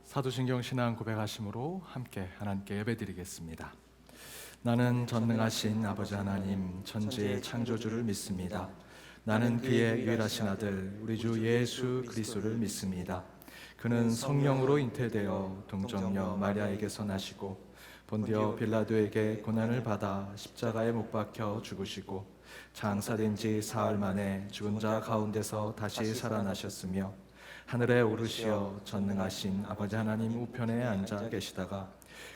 사도신경 신앙 고백하심으로 함께 하나님께 예배드리겠습니다. 나는 전능하신 아버지 하나님 천지의 창조주를 믿습니다. 나는 그의 유일하신 아들 우리 주 예수 그리스도를 믿습니다. 그는 성령으로 잉태되어 동정녀 마리아에게서 나시고 본디오 빌라도에게 고난을 받아 십자가에 못 박혀 죽으시고 장사된 지 사흘 만에 죽은 자 가운데서 다시 살아나셨으며 하늘에 오르시어 전능하신 아버지 하나님 우편에 앉아 계시다가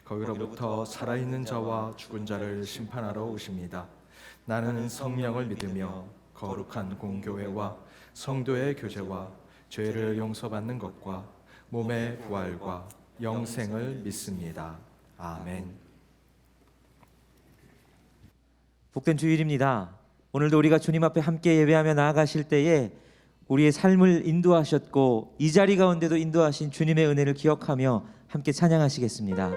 거기로부터 살아있는 자와 죽은 자를 심판하러 오십니다. 나는 성령을 믿으며 거룩한 공교회와 성도의 교제와 죄를 용서받는 것과 몸의 부활과 영생을 믿습니다. 아멘. 복된 주일입니다. 오늘도 우리가 주님 앞에 함께 예배하며 나아가실 때에 우리의 삶을 인도하셨고 이 자리 가운데도 인도하신 주님의 은혜를 기억하며 함께 찬양하시겠습니다.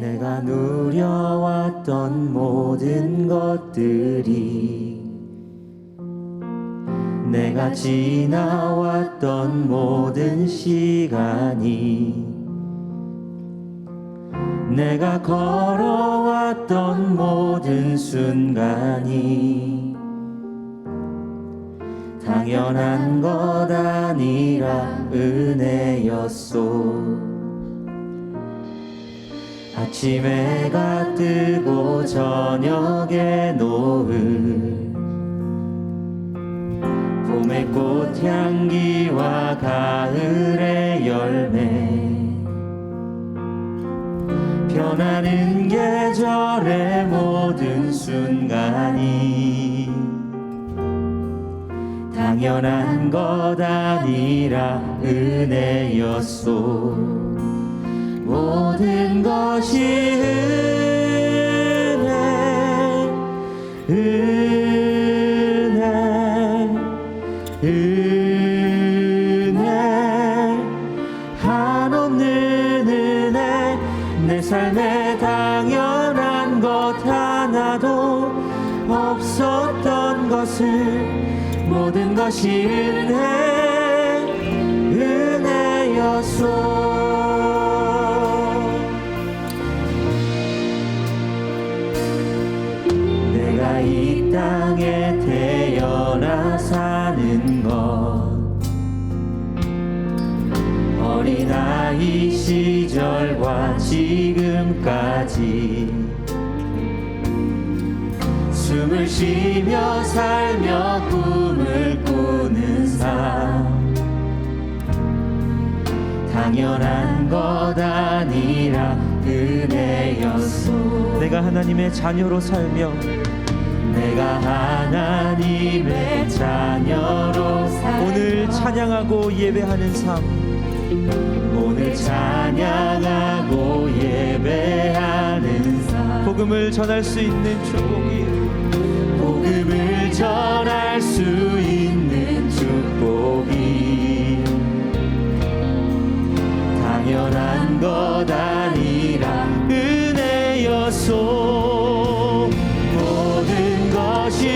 내가 누려왔던 모든 것들이 내가 지나왔던 모든 시간이 내가 걸어왔던 모든 순간이 당연한 것 아니라 은혜였소. 아침 해가 뜨고 저녁에 노을 봄의 꽃향기와 가을의 열매 변하는 계절의 모든 순간이 당연한 것 아니라 은혜였소. 모든 것이 은혜 한없는 은혜 내 삶에 당연한 것 하나도 없었던 것을 모든 것이 은혜였소. 내가 이 땅에 태어나 사는 것 어린아이 시절과 지금까지 숨을 쉬며 살며 꿈을 꾸는 삶 당연한 것 아니라 은혜였소. 내가 하나님의 자녀로 살며 내가 하나님의 자녀로 살며 오늘 찬양하고 예배하는 삶 오늘 찬양하고 예배하는 삶 복음을 전할 수 있는 축복이 복음을 전할 수 있는 축복이 당연한 것 아니라 은혜였소. 모든 것이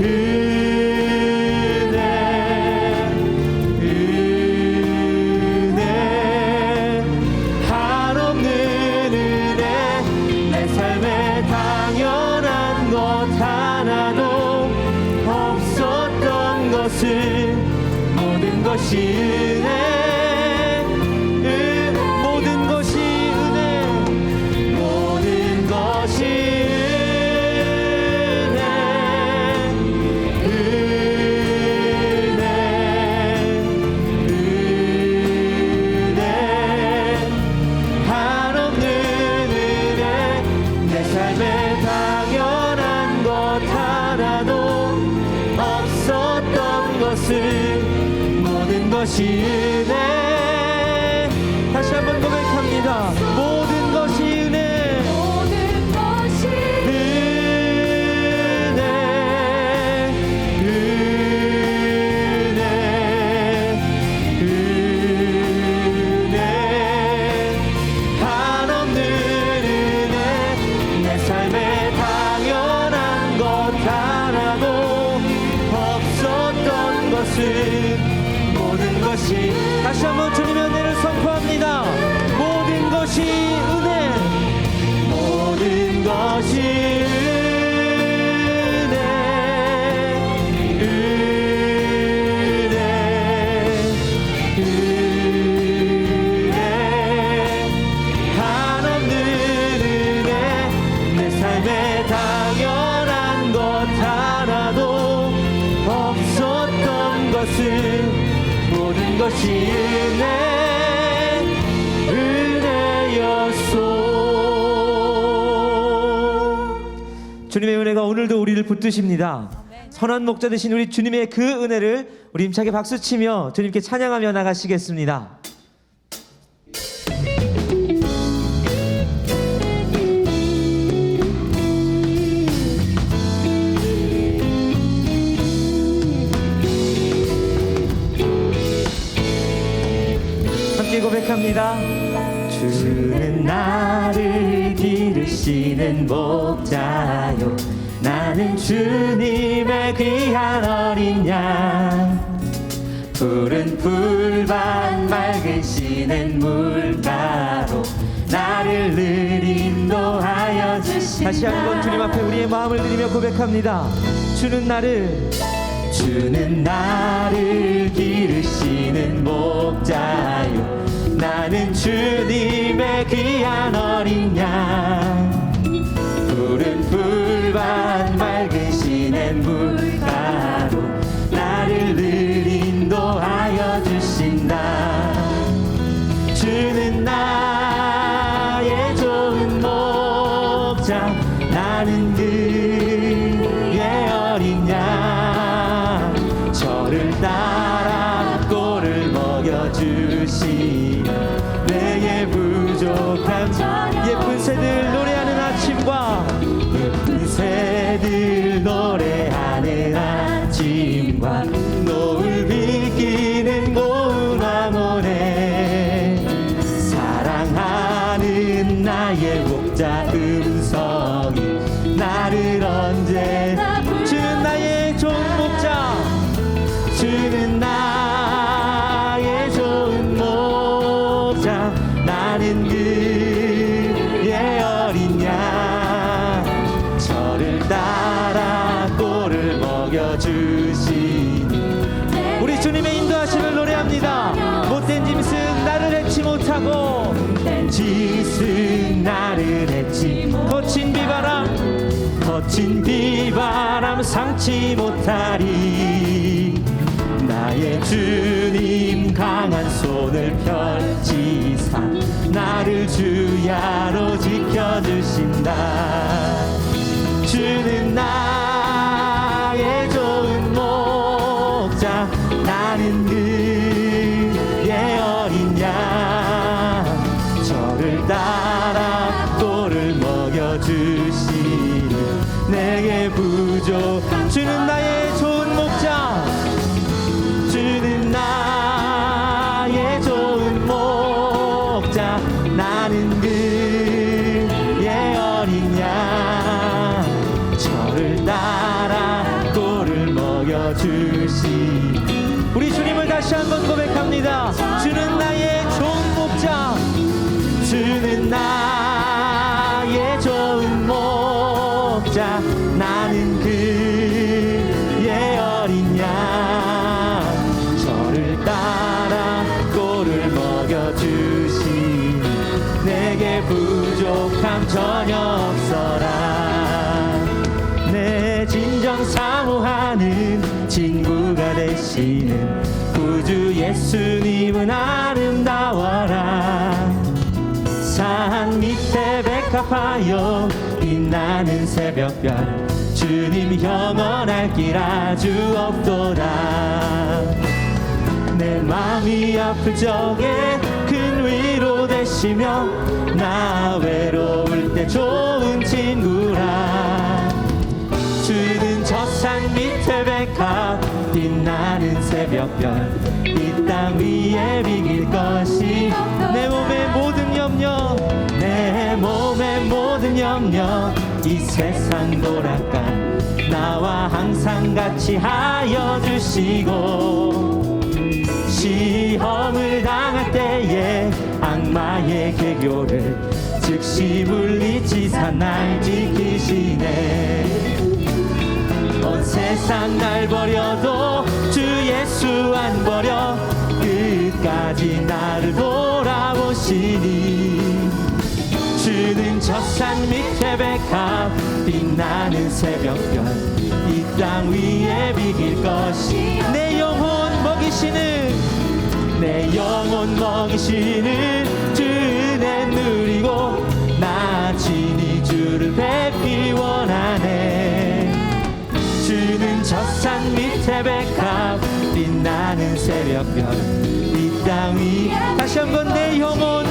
은혜 한없는 은혜 내 삶에 당연한 것 하나도 없었던 것을 모든 것이 은혜 모든 것이 은혜 모든 것이 은혜 한없는 은혜 내 삶에 당연한 것 하나도 없었던 것을 모든 것이 은혜. 다시 한번 고백합니다. 모든 것이 은혜 모든 것이 은혜 은혜 은혜 것이 은혜, 모든 것이 은혜, 은혜, 은혜, 한없는 은혜. 내 삶에 당연한 것 하나도 없었던 것은 모든 것이 은혜, 은혜였소. 주님의 은혜가 오늘도 우리를 붙드십니다. 선한 목자 되신 우리 주님의 그 은혜를 우리 힘차게 박수치며 주님께 찬양하며 나가시겠습니다. 함께 고백합니다. 주는 나를 기르시는 목자요, 나는 주님의 귀한 어린 양. 푸른 풀밭 맑으시는 물가로 나를 늘 인도하여 주신다. 다시 한번 주님 앞에 우리의 마음을 드리며 고백합니다. 주는 나를 기르시는 목자요, 나는 주님의 귀한 어린 양. 푸른 풀밭 맑으시는 물가로 나를 늘 인도하여 주신다. 주는 나의 좋은 목자, 나는 그의 어린 양. 저를 따라 꼴을 먹여주시 내게 부족한 예쁜 새들 노래하는 아침과 예쁜 새들 노래하는 아침과 노을 비기는 고운 황혼에 사랑하는 나의 목자 음성이 나를 언제나 주는 나의 좋은 목자, 주는 나의 좋은 목자, 나는 그의 어린 양. 저를 따라 꼴을 먹여주시니 우리 주님의 인도하심을 노래합니다. 못된 짐승 나를 해치 못하고, 짓은 나를 해치, 거친 비바람 상치 못하리. 나의 주님 강한 손을 펼치사 나를 주야로 지켜주신다. 주는 나의 좋은 목자, 나는 그의 어린 양. 저를 따라 꼴을 먹여주시니 내게 부족. 주는 나의 좋은 목자, 주는 나의 좋은 목자, 나는 그의 어린 양. 저를 따라 꼴을 먹여주시. 우리 주님을 다시 한번 고백합니다. 주는 나의 좋은 목자, 주는 나의 좋은 목자, 나는 그의 어린 양. 저를 따라 꼴을 먹여주시 내게 부족함 전혀 없어라. 내 진정 사모하는 친구가 되시는 구주 예수님은 아름다워라. 산 밑에 백합하여 빛나는 새벽별, 주님 영원할 길 아주 없도다. 내 마음이 아플 적에 큰 위로 되시며 나 외로울 때 좋은 친구라. 주는 저 산 밑에 백합 빛나는 새벽별, 이 땅 위에 비길 것이 내 몸의 모든 염려, 내 몸의 모든 염려 이 세상 도락간 나와 항상 같이 하여 주시고, 시험을 당할 때에 악마의 개교를 즉시 물리치사 날 지키시네. 온 세상 날 버려도 주 예수 안 버려 끝까지 나를 돌아보시니. 주는 저 산 밑에 백합 빛나는 새벽별 이 땅 위에 비길 것이. 내 영혼 먹이시는 주 은혜 누리고 나 친히 주를 뵙기 원하네. 주는 저 산 밑에 백합 빛나는 새벽별 이 땅 위. 다시 한번 내 영혼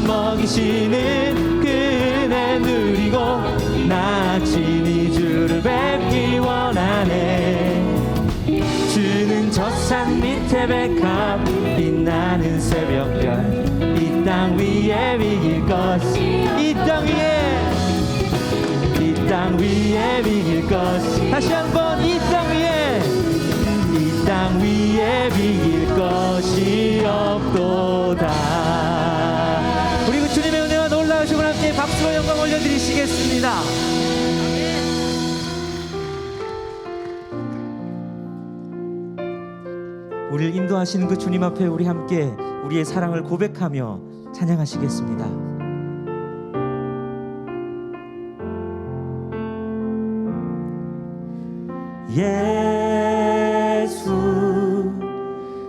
먹이시는 그 은혜 누리고 나 친히 주를 뵙기 원하네. 주는 저 산 밑에 백합 빛나는 새벽별 이 땅 위에 비길 것이. 이 땅 위에 비길 것이. 다시 한번 이 땅 위에 비길 것이 없도다. 우리 그 주님의 은혜와 놀라우심을 함께 박수와 영광 올려드리시겠습니다. 우리를 인도하시는 그 주님 앞에 우리 함께 우리의 사랑을 고백하며 찬양하시겠습니다. 예수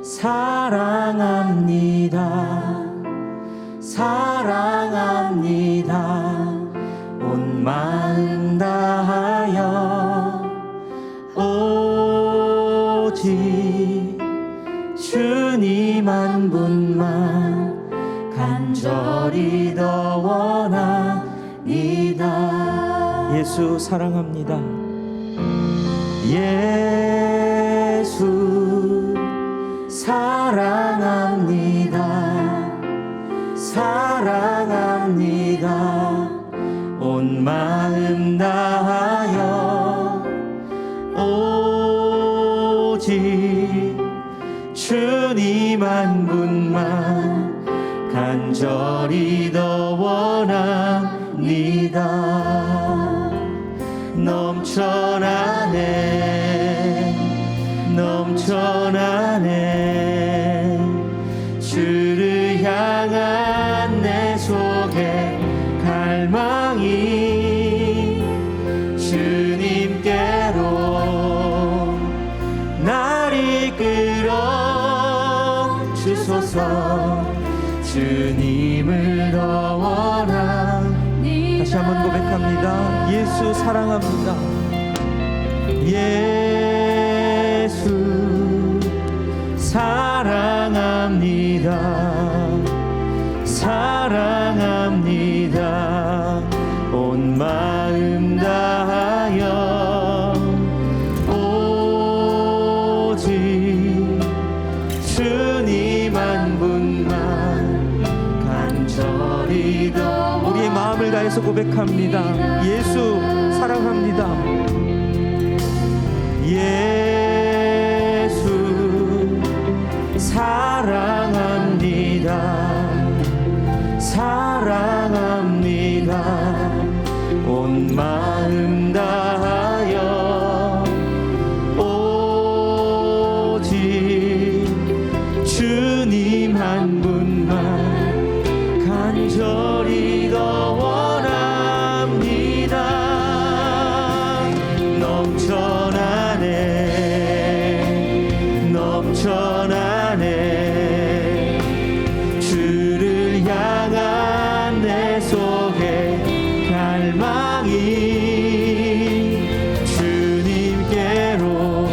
사랑합니다. 사랑합니다. 온 마음 다하여 오직 주님 한 분만 간절히 더 원합니다. 예수 사랑합니다. 예수 사랑합니다. 사랑합니다. 온 마음 다하여 오직 주님 한 분만 간절히 더 원합니다. 넘쳐나네 주를 향한 내 속에 갈망이. 주님께로 날 이끌어 주소서. 주님을 더 원합니다. 다시 한번 고백합니다. 예수 사랑합니다. 예수 사랑합니다. 사랑합니다. 온 마음 다하여 오직 주님 한 분만 간절히 더. 우리의 마음을 다해서 고백합니다. 예수 사랑합니다. 예수 사랑합니다. 사랑합니다. 온 마음 다하여 오직 주님 한 분만 간절히 더 원합니다. 넘쳐나네 주를 향한 내 속에 갈망이. 주님께로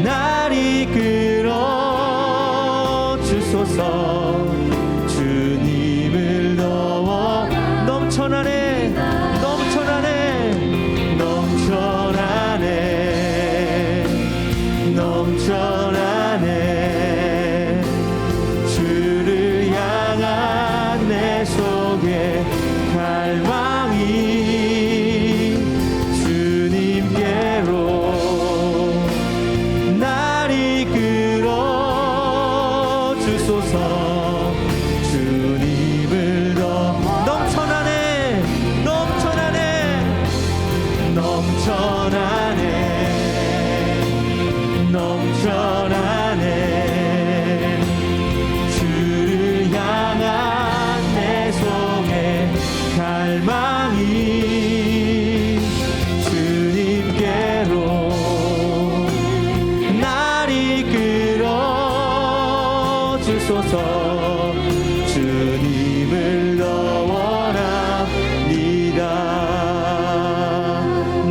날 이끌어 주소서. 주님을 더 넘쳐나네 주를 향한 내 속에 갈망이. 주님께로 날 이끌어 주소서. 주님을 넘쳐나네 넘쳐나네 넘쳐나네 넘쳐나네. 주를 향한 내 속에 갈망이 주님께로 날 이끌어 주소서. 주님을 원합니다.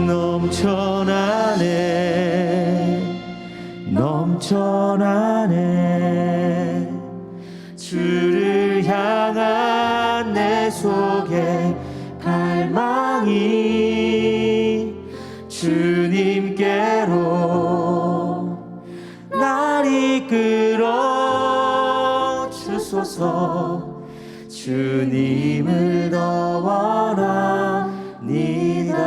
넘쳐나네 넘쳐나네. 주를 향한 내 속에 갈망이 주님께로 날 이끌어 주소서. 주님을 더 원합니다.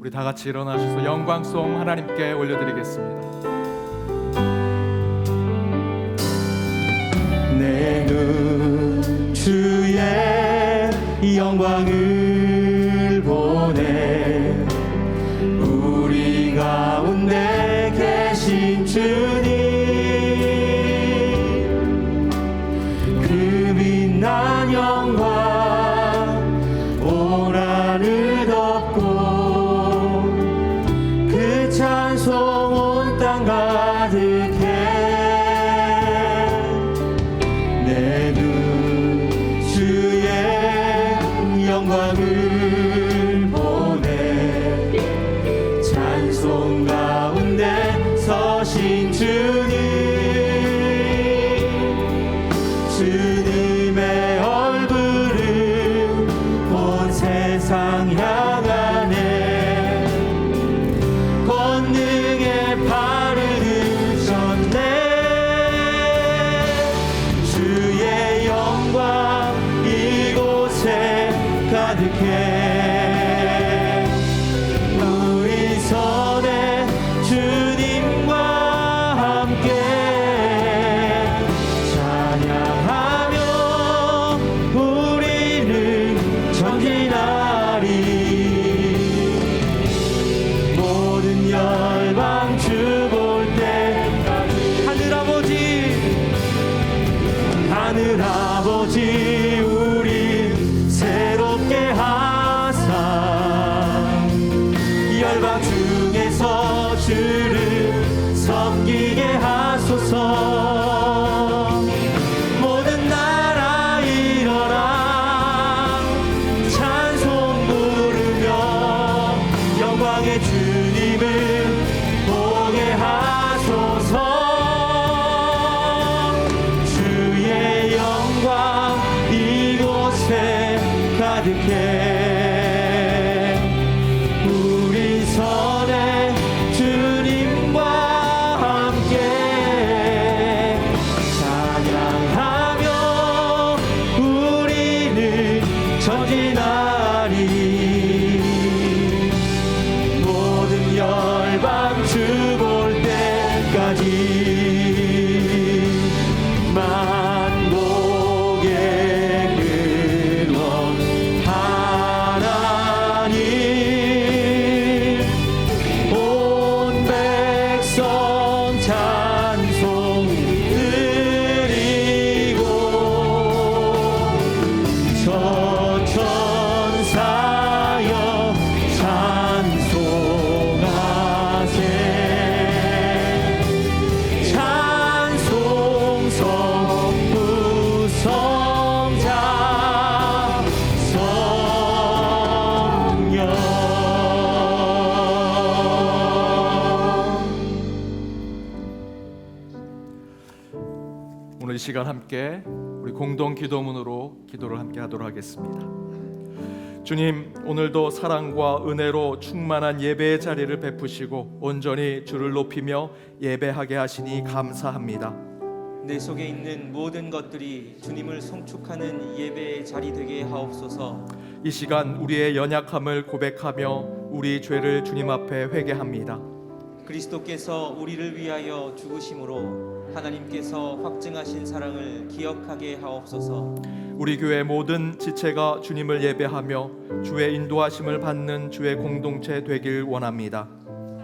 우리 다 같이 일어나셔서 영광송 하나님께 올려드리겠습니다. 내 눈 주의 영광을 보네. 우리 가운데 계신 주님, 그 빛난 영광 온 하늘 덮고 그 찬송 온 땅 가득해. 내 눈 주의 영광을 보네. 찬송 가운데 서신 주님, 주님의 얼굴을 온 세상 향하네. 권능의 발을 드셨네. 주의 영광 이곳에 가득해. 우리 선에 주님과 함께 찬양하며 우리는 전진하리. 모든 열방 주 볼 때까지. 하늘 아버지 우리 새롭게 하사 열방 중에서 주를 섬기게 하소서. 모든 나라 일어나 찬송 부르며 영광의 주님을 보게 하소서. 주의 영광 이곳에 가득해. 우리 선에 주님과 함께 찬양하며 우리는 전진하리. 모든 열방 주 볼 때까지. 만복의 근원 하나님, 온 백성 찬송 드리고 저 천사여 찬송하세. 찬송 성부 성자 성령. 오늘 이 시간 함께 우리 공동 기도문으로 기도를 함께 하도록 하겠습니다. 주님, 오늘도 사랑과 은혜로 충만한 예배의 자리를 베푸시고 온전히 주를 높이며 예배하게 하시니 감사합니다. 내 속에 있는 모든 것들이 주님을 송축하는 예배의 자리 되게 하옵소서. 이 시간 우리의 연약함을 고백하며 우리 죄를 주님 앞에 회개합니다. 그리스도께서 우리를 위하여 죽으심으로 하나님께서 확증하신 사랑을 기억하게 하옵소서. 우리 교회 모든 지체가 주님을 예배하며 주의 인도하심을 받는 주의 공동체 되길 원합니다.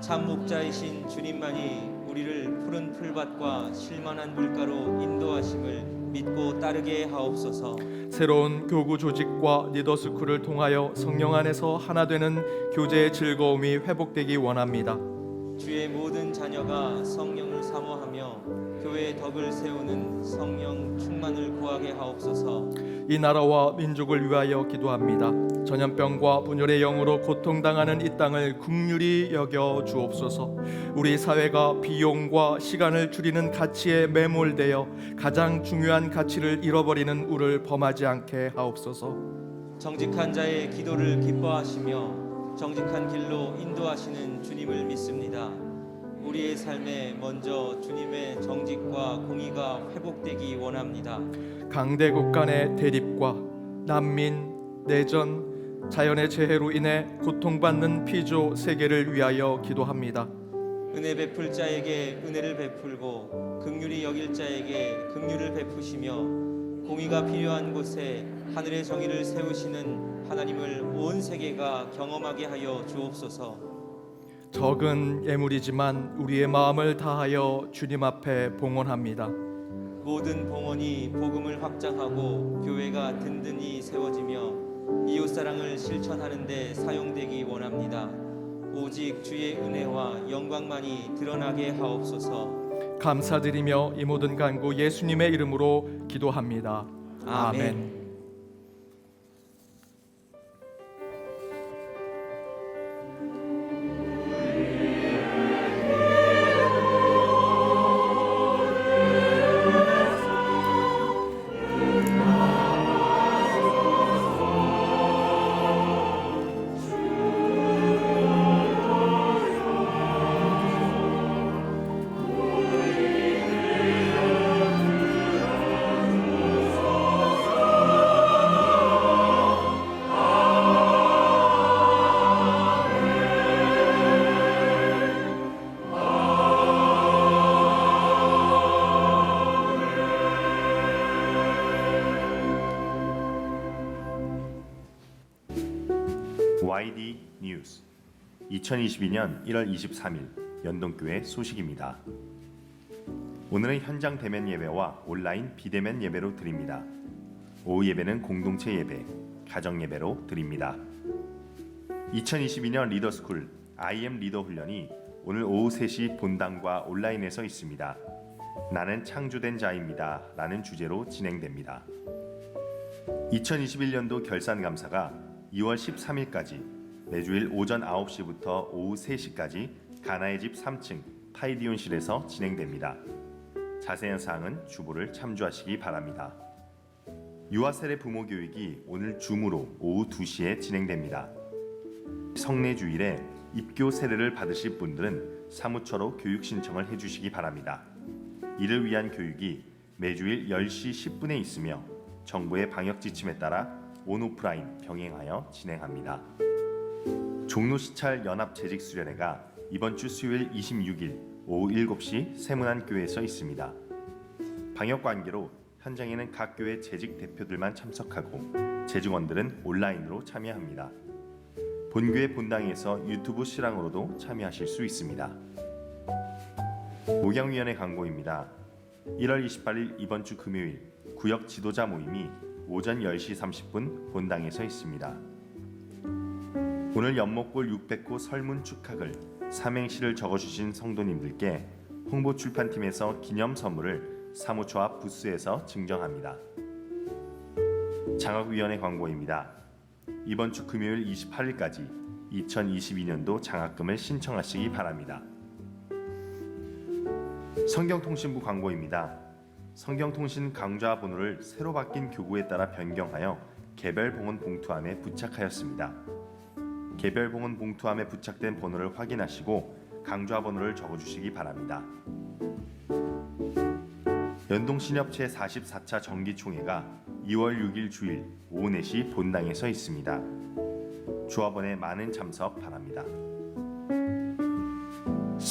참 목자이신 주님만이 우리를 푸른 풀밭과 실만한 물가로 인도하심을 믿고 따르게 하옵소서. 새로운 교구 조직과 리더스쿨을 통하여 성령 안에서 하나 되는 교제의 즐거움이 회복되기 원합니다. 주의 모든 자녀가 성령을 사모하며 교회의 덕을 세우는 성령 충만을 구하게 하옵소서. 이 나라와 민족을 위하여 기도합니다. 전염병과 분열의 영으로 고통당하는 이 땅을 긍휼히 여겨 주옵소서. 우리 사회가 비용과 시간을 줄이는 가치에 매몰되어 가장 중요한 가치를 잃어버리는 우를 범하지 않게 하옵소서. 정직한 자의 기도를 기뻐하시며 정직한 길로 인도하시는 주님을 믿습니다. 우리의 삶에 먼저 주님의 정직과 공의가 회복되기 원합니다. 강대국 간의 대립과 난민, 내전, 자연의 재해로 인해 고통받는 피조 세계를 위하여 기도합니다. 은혜 베풀 자에게 은혜를 베풀고 긍휼히 여길 자에게 긍휼을 베푸시며 공의가 필요한 곳에 하늘의 정의를 세우시는 하나님을 온 세계가 경험하게 하여 주옵소서. 적은 예물이지만 우리의 마음을 다하여 주님 앞에 봉헌합니다. 모든 봉헌이 복음을 확장하고 교회가 든든히 세워지며 이웃사랑을 실천하는 데 사용되기 원합니다. 오직 주의 은혜와 영광만이 드러나게 하옵소서. 감사드리며 이 모든 간구 예수님의 이름으로 기도합니다. 아멘. YD 뉴스 2022년 1월 23일 연동교회 소식입니다. 오늘은 현장 대면 예배와 온라인 비대면 예배로 드립니다. 오후 예배는 공동체 예배, 가정 예배로 드립니다. 2022년 리더스쿨 IM 리더 훈련이 오늘 오후 3시 본당과 온라인에서 있습니다. 나는 창조된 자입니다 라는 주제로 진행됩니다. 2021년도 결산감사가 2월 13일까지 매주일 오전 9시부터 오후 3시까지 가나의 집 3층 파이디온실에서 진행됩니다. 자세한 사항은 주보를 참조하시기 바랍니다. 유아 세례 부모 교육이 오늘 줌으로 오후 2시에 진행됩니다. 성례 주일에 입교 세례를 받으실 분들은 사무처로 교육 신청을 해주시기 바랍니다. 이를 위한 교육이 매주일 10시 10분에 있으며 정부의 방역 지침에 따라 온오프라인 병행하여 진행합니다. 종로시찰 연합재직 수련회가 이번 주 수요일 26일 오후 7시 세문안교회에서 있습니다. 방역 관계로 현장에는 각 교회 재직 대표들만 참석하고 재직원들은 온라인으로 참여합니다. 본교회 본당에서 유튜브 실황으로도 참여하실 수 있습니다. 목양위원회 광고입니다. 1월 28일 이번 주 금요일 구역 지도자 모임이 오전 10시 30분 본당에서 있습니다. 오늘 연목골 600호 설문 축하글 삼행시를 적어주신 성도님들께 홍보출판팀에서 기념 선물을 사무처 앞 부스에서 증정합니다. 장학위원회 광고입니다. 이번 주 금요일 28일까지 2022년도 장학금을 신청하시기 바랍니다. 성경통신부 광고입니다. 성경통신 강좌 번호를 새로 바뀐 교구에 따라 변경하여 개별 봉헌 봉투함에 부착하였습니다. 개별 봉헌 봉투함에 부착된 번호를 확인하시고 강좌 번호를 적어주시기 바랍니다. 연동신협체 44차 정기총회가 2월 6일 주일 오후 4시 본당에서 있습니다. 조합원의 많은 참석 바랍니다.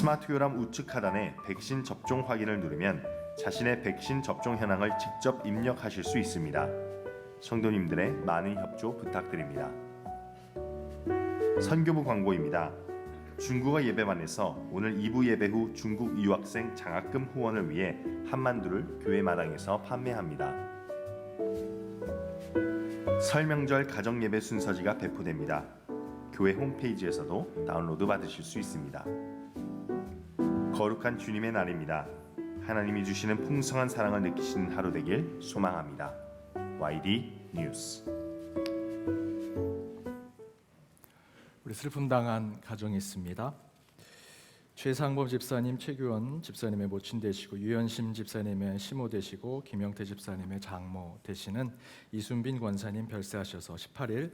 스마트교람 우측 하단에 백신 접종 확인을 누르면 자신의 백신 접종 현황을 직접 입력하실 수 있습니다. 성도님들의 많은 협조 부탁드립니다. 선교부 광고입니다. 중국어 예배반에서 오늘 2부 예배 후 중국 유학생 장학금 후원을 위해 한만두를 교회 마당에서 판매합니다. 설 명절 가정 예배 순서지가 배포됩니다. 교회 홈페이지에서도 다운로드 받으실 수 있습니다. 거룩한 주님의 날입니다. 하나님이 주시는 풍성한 사랑을 느끼시는 하루 되길 소망합니다. YD 뉴스. 우리 슬픔 당한 가정이 있습니다. 최상범 집사님, 최규원 집사님의 모친 되시고 유현심 집사님의 시모 되시고 김영태 집사님의 장모 되시는 이순빈 권사님 별세하셔서 18일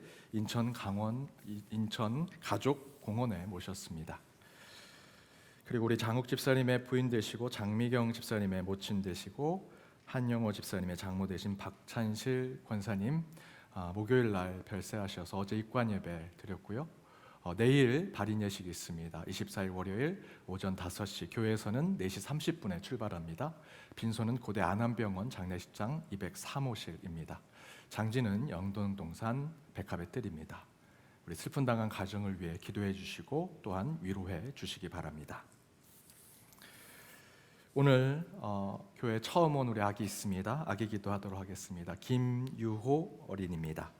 인천 가족공원에 모셨습니다. 그리고 우리 장욱 집사님의 부인 되시고 장미경 집사님의 모친 되시고 한영호 집사님의 장모 되신 박찬실 권사님 목요일 날 별세하셔서 어제 입관 예배 드렸고요. 내일 발인 예식이 있습니다. 24일 월요일 오전 5시 교회에서는 4시 30분에 출발합니다. 빈소는 고대 안암병원 장례식장 203호실입니다. 장지는 영동동산 백합의뜰입니다. 우리 슬픈 당한 가정을 위해 기도해 주시고 또한 위로해 주시기 바랍니다. 오늘 교회 처음 온 우리 아기 있습니다. 아기 기도하도록 하겠습니다. 김유호 어린입니다.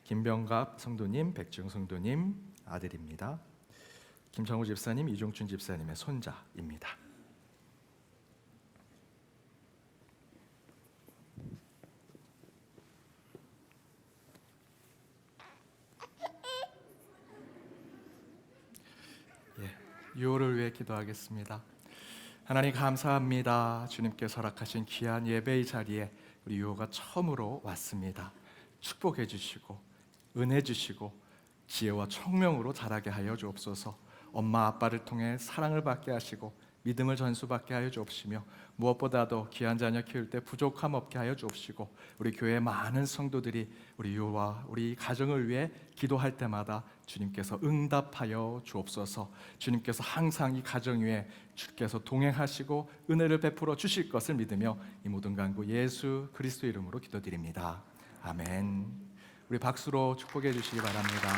김병갑 성도님, 백지영 성도님 아들입니다. 김창우 집사님, 이종춘 집사님의 손자입니다. 유호를 위해 기도하겠습니다. 하나님 감사합니다. 주님께서 허락하신 귀한 예배의 자리에 우리 유호가 처음으로 왔습니다. 축복해 주시고 은혜 주시고 지혜와 총명으로 자라게 하여 주옵소서. 엄마 아빠를 통해 사랑을 받게 하시고 믿음을 전수받게 하여 주옵시며 무엇보다도 귀한 자녀 키울 때 부족함 없게 하여 주옵시고 우리 교회 많은 성도들이 우리 유와 우리 가정을 위해 기도할 때마다 주님께서 응답하여 주옵소서. 주님께서 항상 이 가정 위에 주께서 동행하시고 은혜를 베풀어 주실 것을 믿으며 이 모든 간구 예수 그리스도 이름으로 기도드립니다. 아멘. 우리 박수로 축복해 주시기 바랍니다.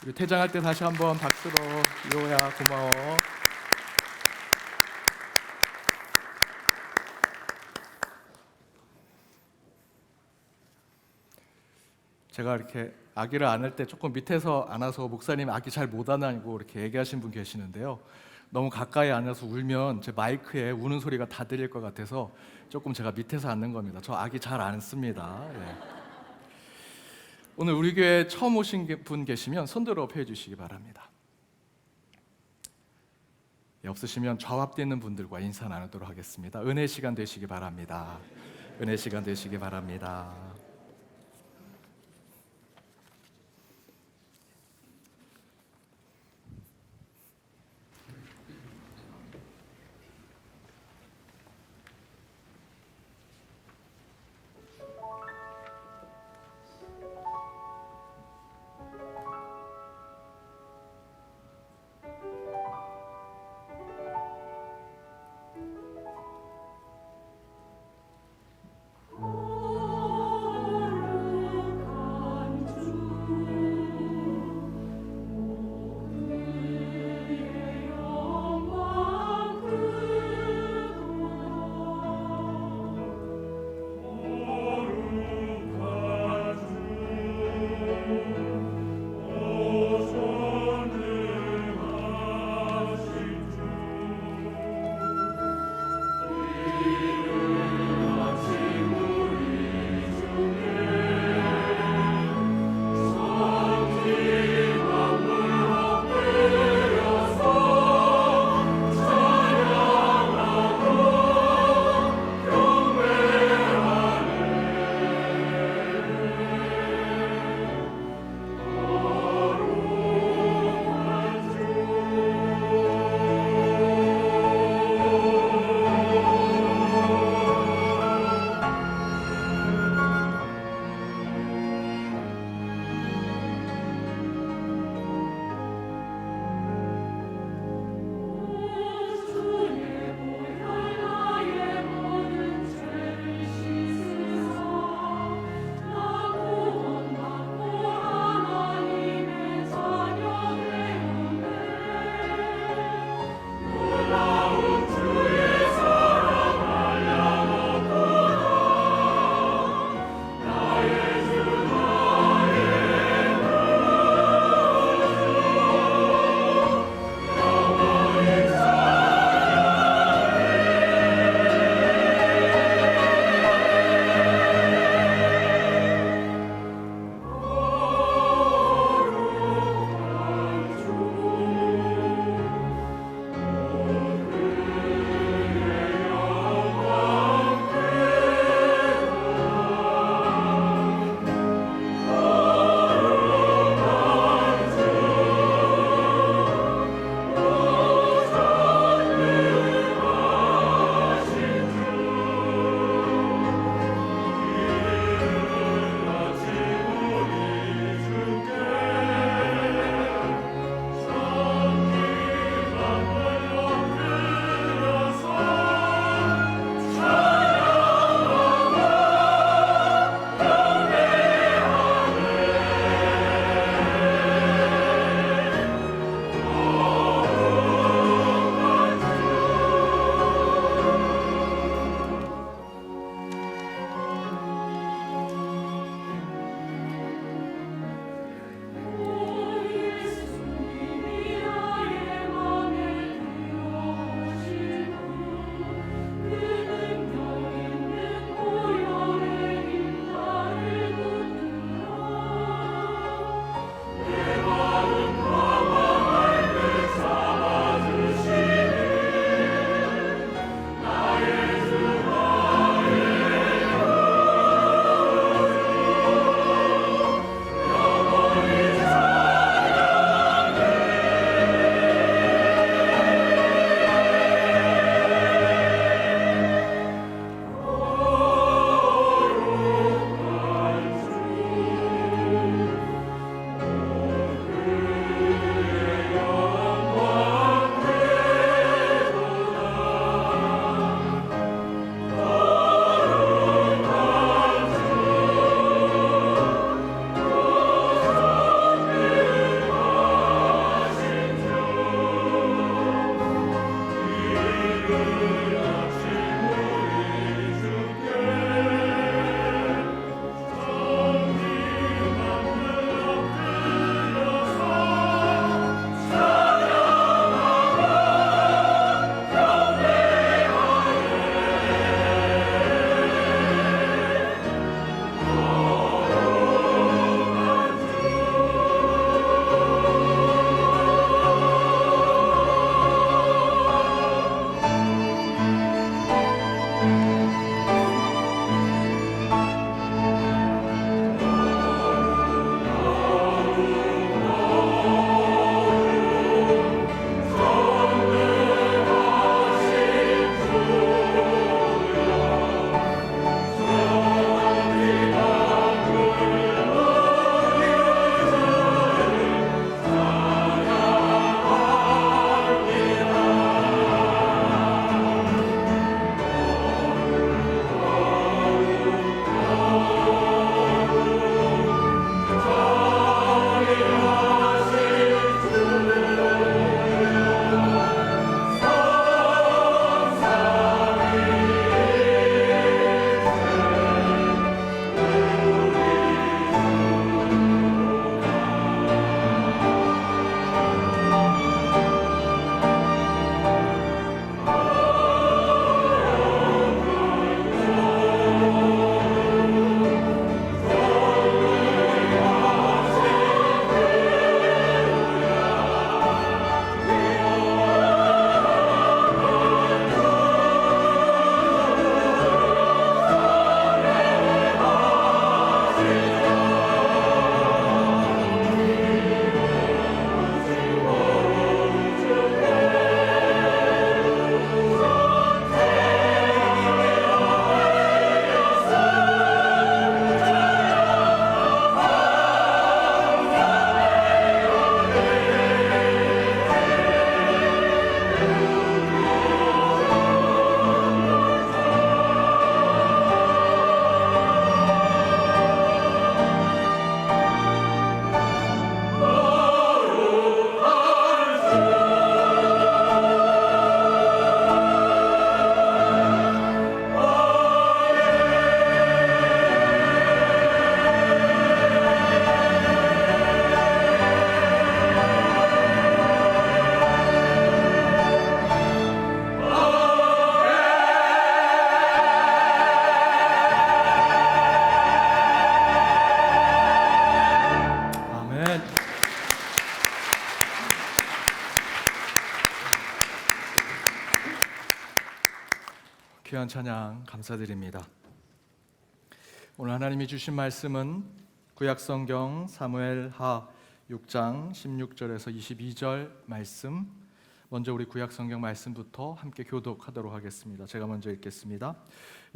우리 퇴장할 때 다시 한번 박수로 유호야 고마워. 제가 이렇게 아기를 안을 때 조금 밑에서 안아서 목사님 아기 잘 못 안고 이렇게 얘기하신 분 계시는데요. 너무 가까이 안아서 울면 제 마이크에 우는 소리가 다 들릴 것 같아서 조금 제가 밑에서 안는 겁니다. 저 아기 잘 안습니다. 오늘 우리 교회 처음 오신 분 계시면 손들어 펴 주시기 바랍니다. 없으시면 좌우 앞에 있는 분들과 인사 나누도록 하겠습니다. 은혜 시간 되시기 바랍니다. 은혜 시간 되시기 바랍니다. 귀한 찬양 감사드립니다. 오늘 하나님이 주신 말씀은 구약성경 사무엘하 6장 16절에서 22절 말씀. 먼저 우리 구약성경 말씀부터 함께 교독하도록 하겠습니다. 제가 먼저 읽겠습니다.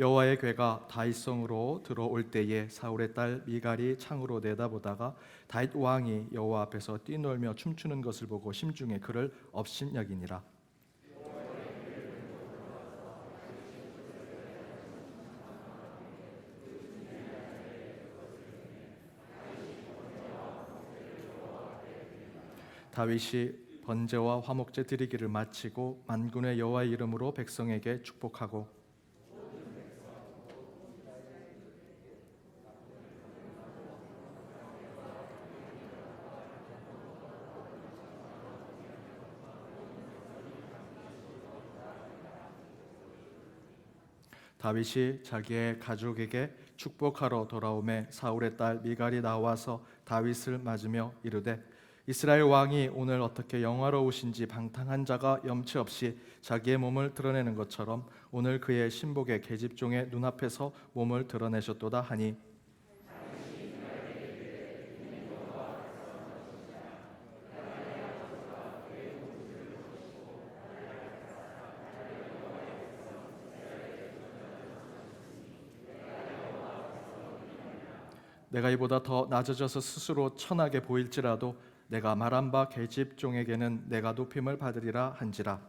여호와의 궤가 다윗성으로 들어올 때에 사울의 딸 미갈이 창으로 내다보다가 다윗 왕이 여호와 앞에서 뛰놀며 춤추는 것을 보고 심중에 그를 업신여기니라. 다윗이 번제와 화목제 드리기를 마치고 만군의 여호와의 이름으로 백성에게 축복하고 다윗이 자기의 가족에게 축복하러 돌아오매 사울의 딸 미갈이 나와서 다윗을 맞으며 이르되 이스라엘 왕이 오늘 어떻게 영화로우신지 방탕한 자가 염치 없이 자기의 몸을 드러내는 것처럼 오늘 그의 신복의 계집종의 눈앞에서 몸을 드러내셨도다 하니 내가 이보다 더 낮아져서 스스로 천하게 보일지라도 내가 말한 바 계집종에게는 내가 높임을 받으리라 한지라.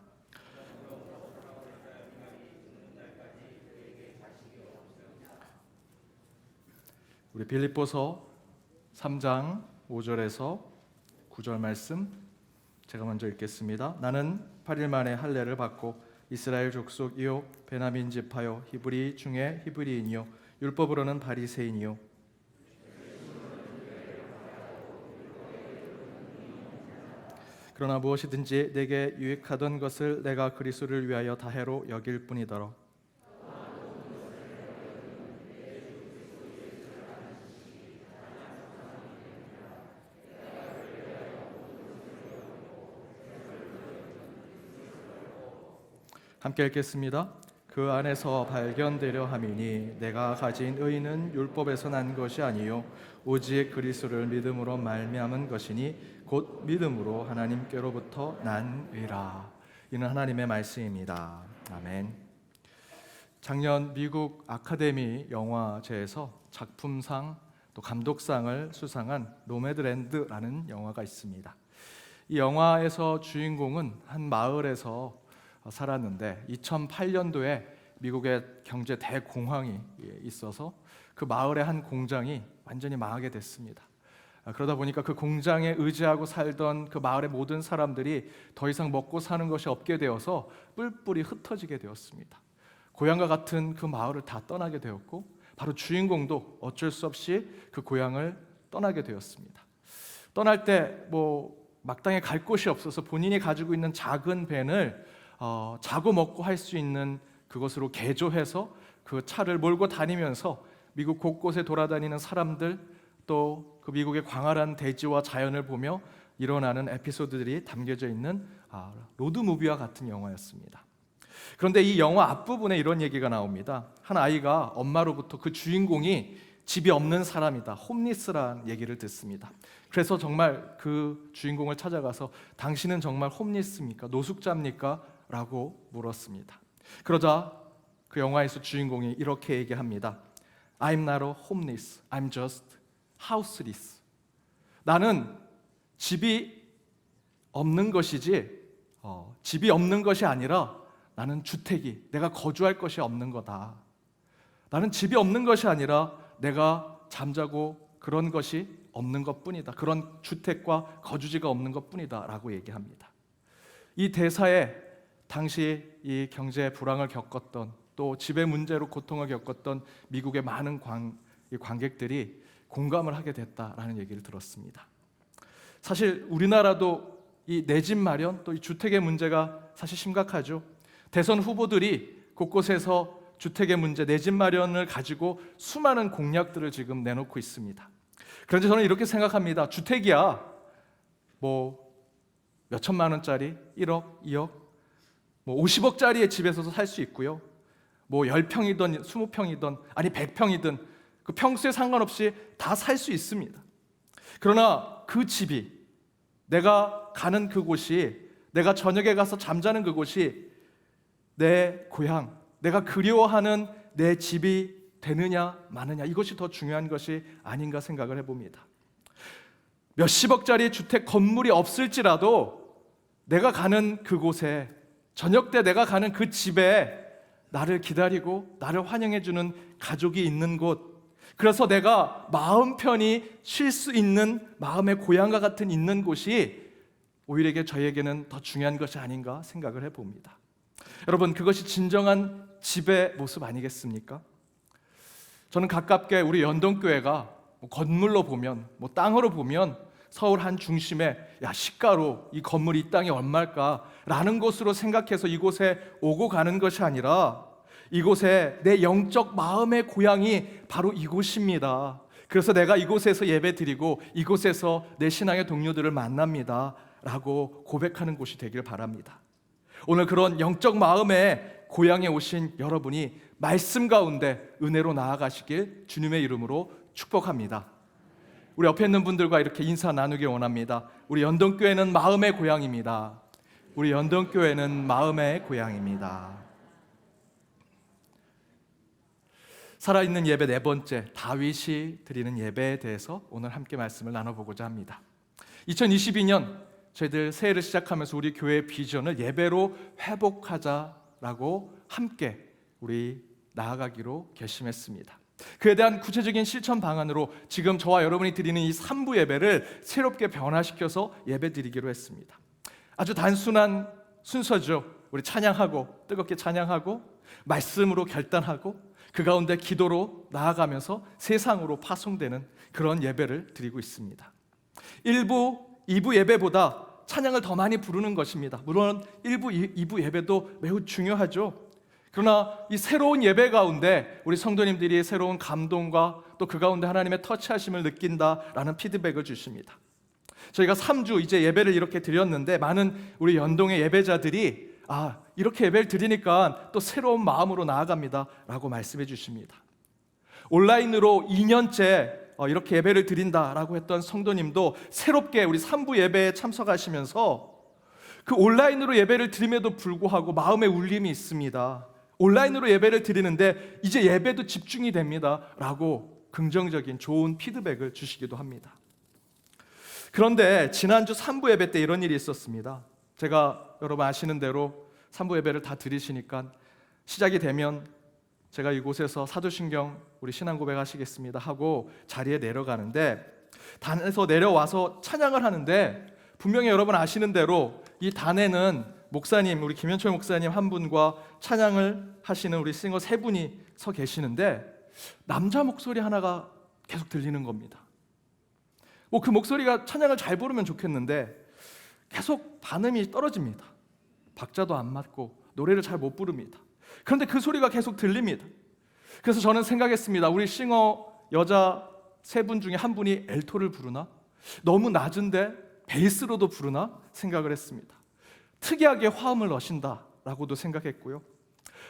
우리 빌립보서 3장 5절에서 9절 말씀 제가 먼저 읽겠습니다. 나는 8일 만에 할례를 받고 이스라엘 족속이요 베냐민 지파요 히브리 중에 히브리인이요 율법으로는 바리새인이요 그러나 무엇이든지 내게 유익하던 것을 내가 그리스도를 위하여 다해로 여길 뿐이더라. 함께 읽겠습니다. 그 안에서 발견되려 함이니 내가 가진 의는 율법에서 난 것이 아니요 오직 그리스도를 믿음으로 말미암은 것이니 곧 믿음으로 하나님께로부터 난 의라. 이는 하나님의 말씀입니다. 아멘. 작년 미국 아카데미 영화제에서 작품상 또 감독상을 수상한 노매드랜드라는 영화가 있습니다. 이 영화에서 주인공은 한 마을에서 살았는데 2008년도에 미국의 경제 대공황이 있어서 그 마을의 한 공장이 완전히 망하게 됐습니다. 그러다 보니까 그 공장에 의지하고 살던 그 마을의 모든 사람들이 더 이상 먹고 사는 것이 없게 되어서 뿔뿔이 흩어지게 되었습니다. 고향과 같은 그 마을을 다 떠나게 되었고 바로 주인공도 어쩔 수 없이 그 고향을 떠나게 되었습니다. 떠날 때 마땅히 갈 곳이 없어서 본인이 가지고 있는 작은 밴을 자고 먹고 할 수 있는 그것으로 개조해서 그 차를 몰고 다니면서 미국 곳곳에 돌아다니는 사람들 또 그 미국의 광활한 대지와 자연을 보며 일어나는 에피소드들이 담겨져 있는 로드무비와 같은 영화였습니다. 그런데 이 영화 앞부분에 이런 얘기가 나옵니다. 한 아이가 엄마로부터 그 주인공이 집이 없는 사람이다, 홈리스라는 얘기를 듣습니다. 그래서 정말 그 주인공을 찾아가서 당신은 정말 홈리스입니까? 노숙자입니까? 라고 물었습니다. 그러자 그 영화에서 주인공이 이렇게 얘기합니다. I'm not a homeless, I'm just houseless. 나는 집이 없는 것이지 집이 없는 것이 아니라 나는 주택이, 내가 거주할 것이 없는 거다. 나는 집이 없는 것이 아니라 내가 잠자고 그런 것이 없는 것뿐이다. 그런 주택과 거주지가 없는 것뿐이다 라고 얘기합니다. 이 대사에 당시 이 경제 불황을 겪었던 또 지배 문제로 고통을 겪었던 미국의 많은 관객들이 공감을 하게 됐다라는 얘기를 들었습니다. 사실 우리나라도 이 내 집 마련 또 이 주택의 문제가 사실 심각하죠. 대선 후보들이 곳곳에서 주택의 문제, 내 집 마련을 가지고 수많은 공약들을 지금 내놓고 있습니다. 그런데 저는 이렇게 생각합니다. 주택이야 몇 천만 원짜리 1억, 2억 50억짜리의 집에서도 살 수 있고요. 뭐 10평이든 20평이든 아니 100평이든 그 평수에 상관없이 다 살 수 있습니다. 그러나 그 집이, 내가 가는 그곳이, 내가 저녁에 가서 잠자는 그곳이 내 고향, 내가 그리워하는 내 집이 되느냐 마느냐, 이것이 더 중요한 것이 아닌가 생각을 해봅니다. 몇십억짜리 주택 건물이 없을지라도 내가 가는 그곳에, 저녁 때 내가 가는 그 집에 나를 기다리고 나를 환영해주는 가족이 있는 곳, 그래서 내가 마음 편히 쉴 수 있는 마음의 고향과 같은 있는 곳이 오히려 저에게는 더 중요한 것이 아닌가 생각을 해봅니다. 여러분, 그것이 진정한 집의 모습 아니겠습니까? 저는 가깝게 우리 연동교회가 건물로 보면, 땅으로 보면 서울 한 중심에 시가로 이 건물이 이 땅이 얼마일까라는 곳으로 생각해서 이곳에 오고 가는 것이 아니라 이곳에 내 영적 마음의 고향이 바로 이곳입니다. 그래서 내가 이곳에서 예배드리고 이곳에서 내 신앙의 동료들을 만납니다 라고 고백하는 곳이 되길 바랍니다. 오늘 그런 영적 마음의 고향에 오신 여러분이 말씀 가운데 은혜로 나아가시길 주님의 이름으로 축복합니다. 우리 옆에 있는 분들과 이렇게 인사 나누길 원합니다. 우리 연동교회는 마음의 고향입니다. 우리 연동교회는 마음의 고향입니다. 살아있는 예배 네 번째, 다윗이 드리는 예배에 대해서 오늘 함께 말씀을 나눠보고자 합니다. 2022년 저희들 새해를 시작하면서 우리 교회의 비전을 예배로 회복하자라고 함께 우리 나아가기로 결심했습니다. 그에 대한 구체적인 실천 방안으로 지금 저와 여러분이 드리는 이 3부 예배를 새롭게 변화시켜서 예배 드리기로 했습니다. 아주 단순한 순서죠. 우리 찬양하고, 뜨겁게 찬양하고, 말씀으로 결단하고, 그 가운데 기도로 나아가면서 세상으로 파송되는 그런 예배를 드리고 있습니다. 1부, 2부 예배보다 찬양을 더 많이 부르는 것입니다. 물론 1부, 2부 예배도 매우 중요하죠. 그러나 이 새로운 예배 가운데 우리 성도님들이 새로운 감동과 또 그 가운데 하나님의 터치하심을 느낀다라는 피드백을 주십니다. 저희가 3주 이제 예배를 이렇게 드렸는데 많은 우리 연동의 예배자들이 이렇게 예배를 드리니까 또 새로운 마음으로 나아갑니다 라고 말씀해 주십니다. 온라인으로 2년째 이렇게 예배를 드린다라고 했던 성도님도 새롭게 우리 3부 예배에 참석하시면서 그 온라인으로 예배를 드림에도 불구하고 마음의 울림이 있습니다. 온라인으로 예배를 드리는데 이제 예배도 집중이 됩니다 라고 긍정적인 좋은 피드백을 주시기도 합니다. 그런데 지난주 3부 예배 때 이런 일이 있었습니다. 제가 여러분 아시는 대로 3부 예배를 다 드리시니까 시작이 되면 제가 이곳에서 사도신경 우리 신앙 고백하시겠습니다 하고 자리에 내려가는데, 단에서 내려와서 찬양을 하는데 분명히 여러분 아시는 대로 이 단에는 목사님, 우리 김현철 목사님 한 분과 찬양을 하시는 우리 싱어 세 분이 서 계시는데 남자 목소리 하나가 계속 들리는 겁니다. 그 목소리가 찬양을 잘 부르면 좋겠는데 계속 반음이 떨어집니다. 박자도 안 맞고 노래를 잘 못 부릅니다. 그런데 그 소리가 계속 들립니다. 그래서 저는 생각했습니다. 우리 싱어 여자 세 분 중에 한 분이 엘토를 부르나? 너무 낮은데 베이스로도 부르나? 생각을 했습니다. 특이하게 화음을 넣으신다라고도 생각했고요.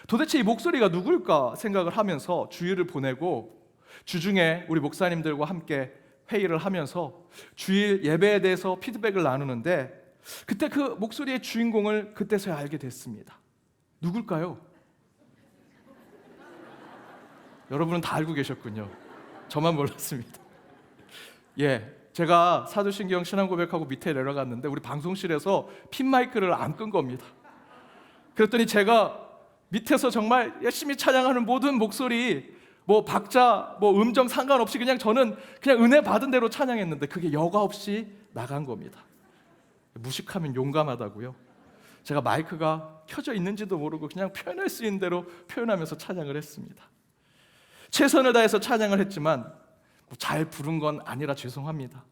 도대체 이 목소리가 누굴까 생각을 하면서 주일을 보내고 주중에 우리 목사님들과 함께 회의를 하면서 주일 예배에 대해서 피드백을 나누는데 그때 그 목소리의 주인공을 그때서야 알게 됐습니다. 누굴까요? 여러분은 다 알고 계셨군요. 저만 몰랐습니다. 제가 사도신경 신앙고백하고 밑에 내려갔는데 우리 방송실에서 핀 마이크를 안 끈 겁니다. 그랬더니 제가 밑에서 정말 열심히 찬양하는 모든 목소리, 박자, 음정 상관없이 저는 그냥 은혜 받은 대로 찬양했는데 그게 여과 없이 나간 겁니다. 무식하면 용감하다고요. 제가 마이크가 켜져 있는지도 모르고 그냥 표현할 수 있는 대로 표현하면서 찬양을 했습니다. 최선을 다해서 찬양을 했지만 잘 부른 건 아니라 죄송합니다.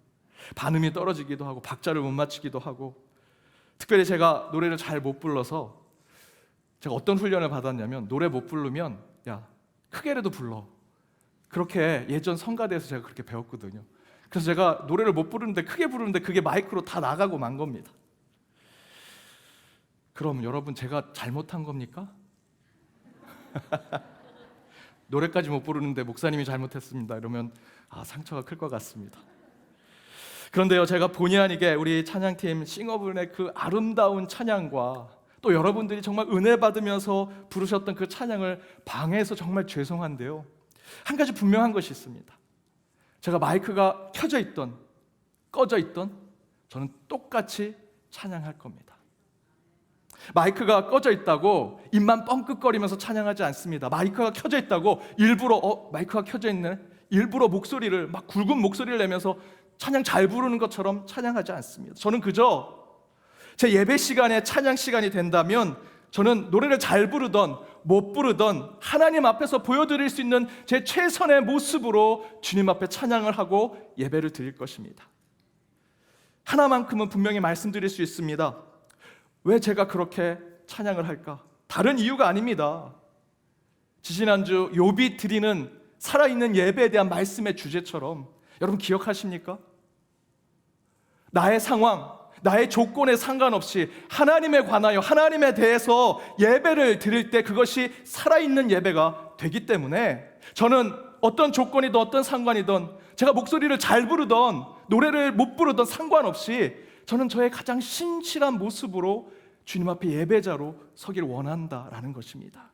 반음이 떨어지기도 하고 박자를 못 맞추기도 하고, 특별히 제가 노래를 잘 못 불러서 제가 어떤 훈련을 받았냐면 노래 못 부르면 크게라도 불러. 그렇게 예전 성가대에서 제가 그렇게 배웠거든요. 그래서 제가 노래를 못 부르는데 크게 부르는데 그게 마이크로 다 나가고 만 겁니다. 그럼 여러분 제가 잘못한 겁니까? 노래까지 못 부르는데 목사님이 잘못했습니다 이러면 상처가 클 것 같습니다. 그런데요, 제가 본의 아니게 우리 찬양팀 싱어분의 그 아름다운 찬양과 또 여러분들이 정말 은혜 받으면서 부르셨던 그 찬양을 방해해서 정말 죄송한데요, 한 가지 분명한 것이 있습니다. 제가 마이크가 켜져 있던 꺼져 있던 저는 똑같이 찬양할 겁니다. 마이크가 꺼져 있다고 입만 뻥끗거리면서 찬양하지 않습니다. 마이크가 켜져 있다고 일부러 마이크가 켜져 있네, 일부러 목소리를 막 굵은 목소리를 내면서 찬양 잘 부르는 것처럼 찬양하지 않습니다. 저는 그저 제 예배 시간에 찬양 시간이 된다면 저는 노래를 잘 부르던 못 부르던 하나님 앞에서 보여드릴 수 있는 제 최선의 모습으로 주님 앞에 찬양을 하고 예배를 드릴 것입니다. 하나만큼은 분명히 말씀드릴 수 있습니다. 왜 제가 그렇게 찬양을 할까? 다른 이유가 아닙니다. 지지난주 욥이 드리는 살아있는 예배에 대한 말씀의 주제처럼 여러분 기억하십니까? 나의 상황, 나의 조건에 상관없이 하나님에 관하여 하나님에 대해서 예배를 드릴 때 그것이 살아있는 예배가 되기 때문에 저는 어떤 조건이든 어떤 상관이든 제가 목소리를 잘 부르던 노래를 못 부르던 상관없이 저는 저의 가장 신실한 모습으로 주님 앞에 예배자로 서기를 원한다라는 것입니다.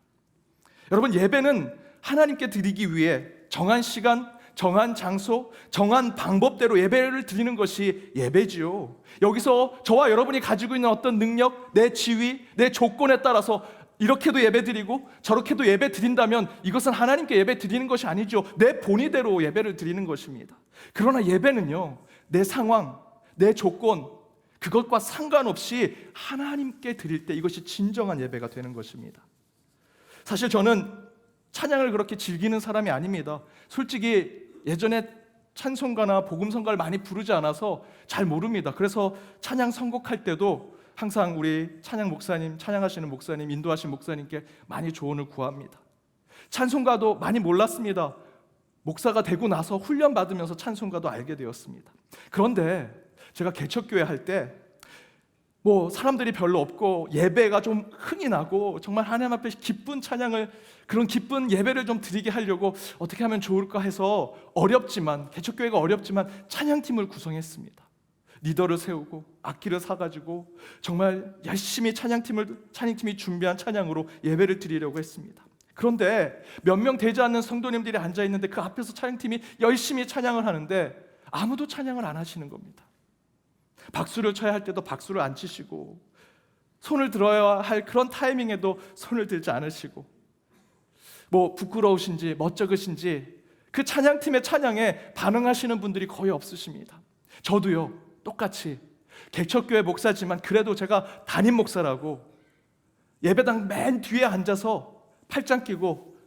여러분, 예배는 하나님께 드리기 위해 정한 시간, 정한 장소, 정한 방법대로 예배를 드리는 것이 예배지요. 여기서 저와 여러분이 가지고 있는 어떤 능력, 내 지위, 내 조건에 따라서 이렇게도 예배 드리고 저렇게도 예배 드린다면 이것은 하나님께 예배 드리는 것이 아니죠. 내 본의대로 예배를 드리는 것입니다. 그러나 예배는요, 내 상황, 내 조건, 그것과 상관없이 하나님께 드릴 때 이것이 진정한 예배가 되는 것입니다. 사실 저는 찬양을 그렇게 즐기는 사람이 아닙니다. 솔직히 예전에 찬송가나 복음성가를 많이 부르지 않아서 잘 모릅니다. 그래서 찬양 선곡할 때도 항상 우리 찬양 목사님, 찬양하시는 목사님, 인도하신 목사님께 많이 조언을 구합니다. 찬송가도 많이 몰랐습니다. 목사가 되고 나서 훈련 받으면서 찬송가도 알게 되었습니다. 그런데 제가 개척교회 할 때 사람들이 별로 없고 예배가 좀 흥이 나고 정말 하나님 앞에 기쁜 찬양을, 그런 기쁜 예배를 좀 드리게 하려고 어떻게 하면 좋을까 해서 개척교회가 어렵지만 찬양팀을 구성했습니다. 리더를 세우고 악기를 사가지고 정말 열심히 찬양팀이 준비한 찬양으로 예배를 드리려고 했습니다. 그런데 몇 명 되지 않는 성도님들이 앉아있는데 그 앞에서 찬양팀이 열심히 찬양을 하는데 아무도 찬양을 안 하시는 겁니다. 박수를 쳐야 할 때도 박수를 안 치시고, 손을 들어야 할 그런 타이밍에도 손을 들지 않으시고, 부끄러우신지 멋쩍으신지 그 찬양팀의 찬양에 반응하시는 분들이 거의 없으십니다. 저도요, 똑같이 개척교회 목사지만 그래도 제가 담임 목사라고 예배당 맨 뒤에 앉아서 팔짱 끼고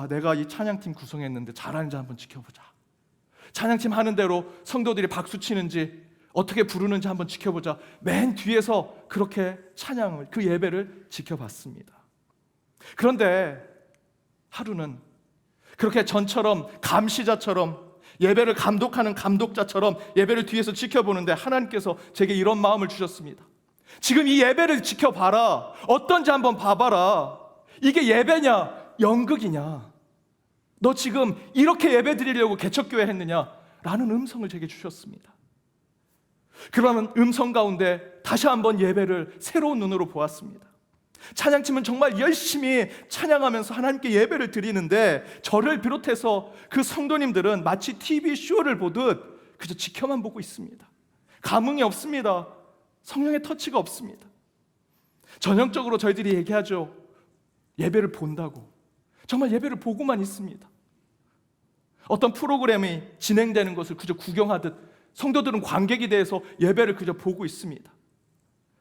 내가 이 찬양팀 구성했는데 잘하는지 한번 지켜보자, 찬양팀 하는 대로 성도들이 박수 치는지 어떻게 부르는지 한번 지켜보자, 맨 뒤에서 그렇게 찬양을, 그 예배를 지켜봤습니다. 그런데 하루는 그렇게 전처럼 감시자처럼 예배를 감독하는 감독자처럼 예배를 뒤에서 지켜보는데 하나님께서 제게 이런 마음을 주셨습니다. 지금 이 예배를 지켜봐라. 어떤지 한번 봐봐라. 이게 예배냐 연극이냐, 너 지금 이렇게 예배 드리려고 개척교회 했느냐 라는 음성을 제게 주셨습니다. 그러는 음성 가운데 다시 한번 예배를 새로운 눈으로 보았습니다. 찬양팀은 정말 열심히 찬양하면서 하나님께 예배를 드리는데 저를 비롯해서 그 성도님들은 마치 TV쇼를 보듯 그저 지켜만 보고 있습니다. 감흥이 없습니다. 성령의 터치가 없습니다. 전형적으로 저희들이 얘기하죠. 예배를 본다고. 정말 예배를 보고만 있습니다. 어떤 프로그램이 진행되는 것을 그저 구경하듯 성도들은 관객이 돼서 예배를 그저 보고 있습니다.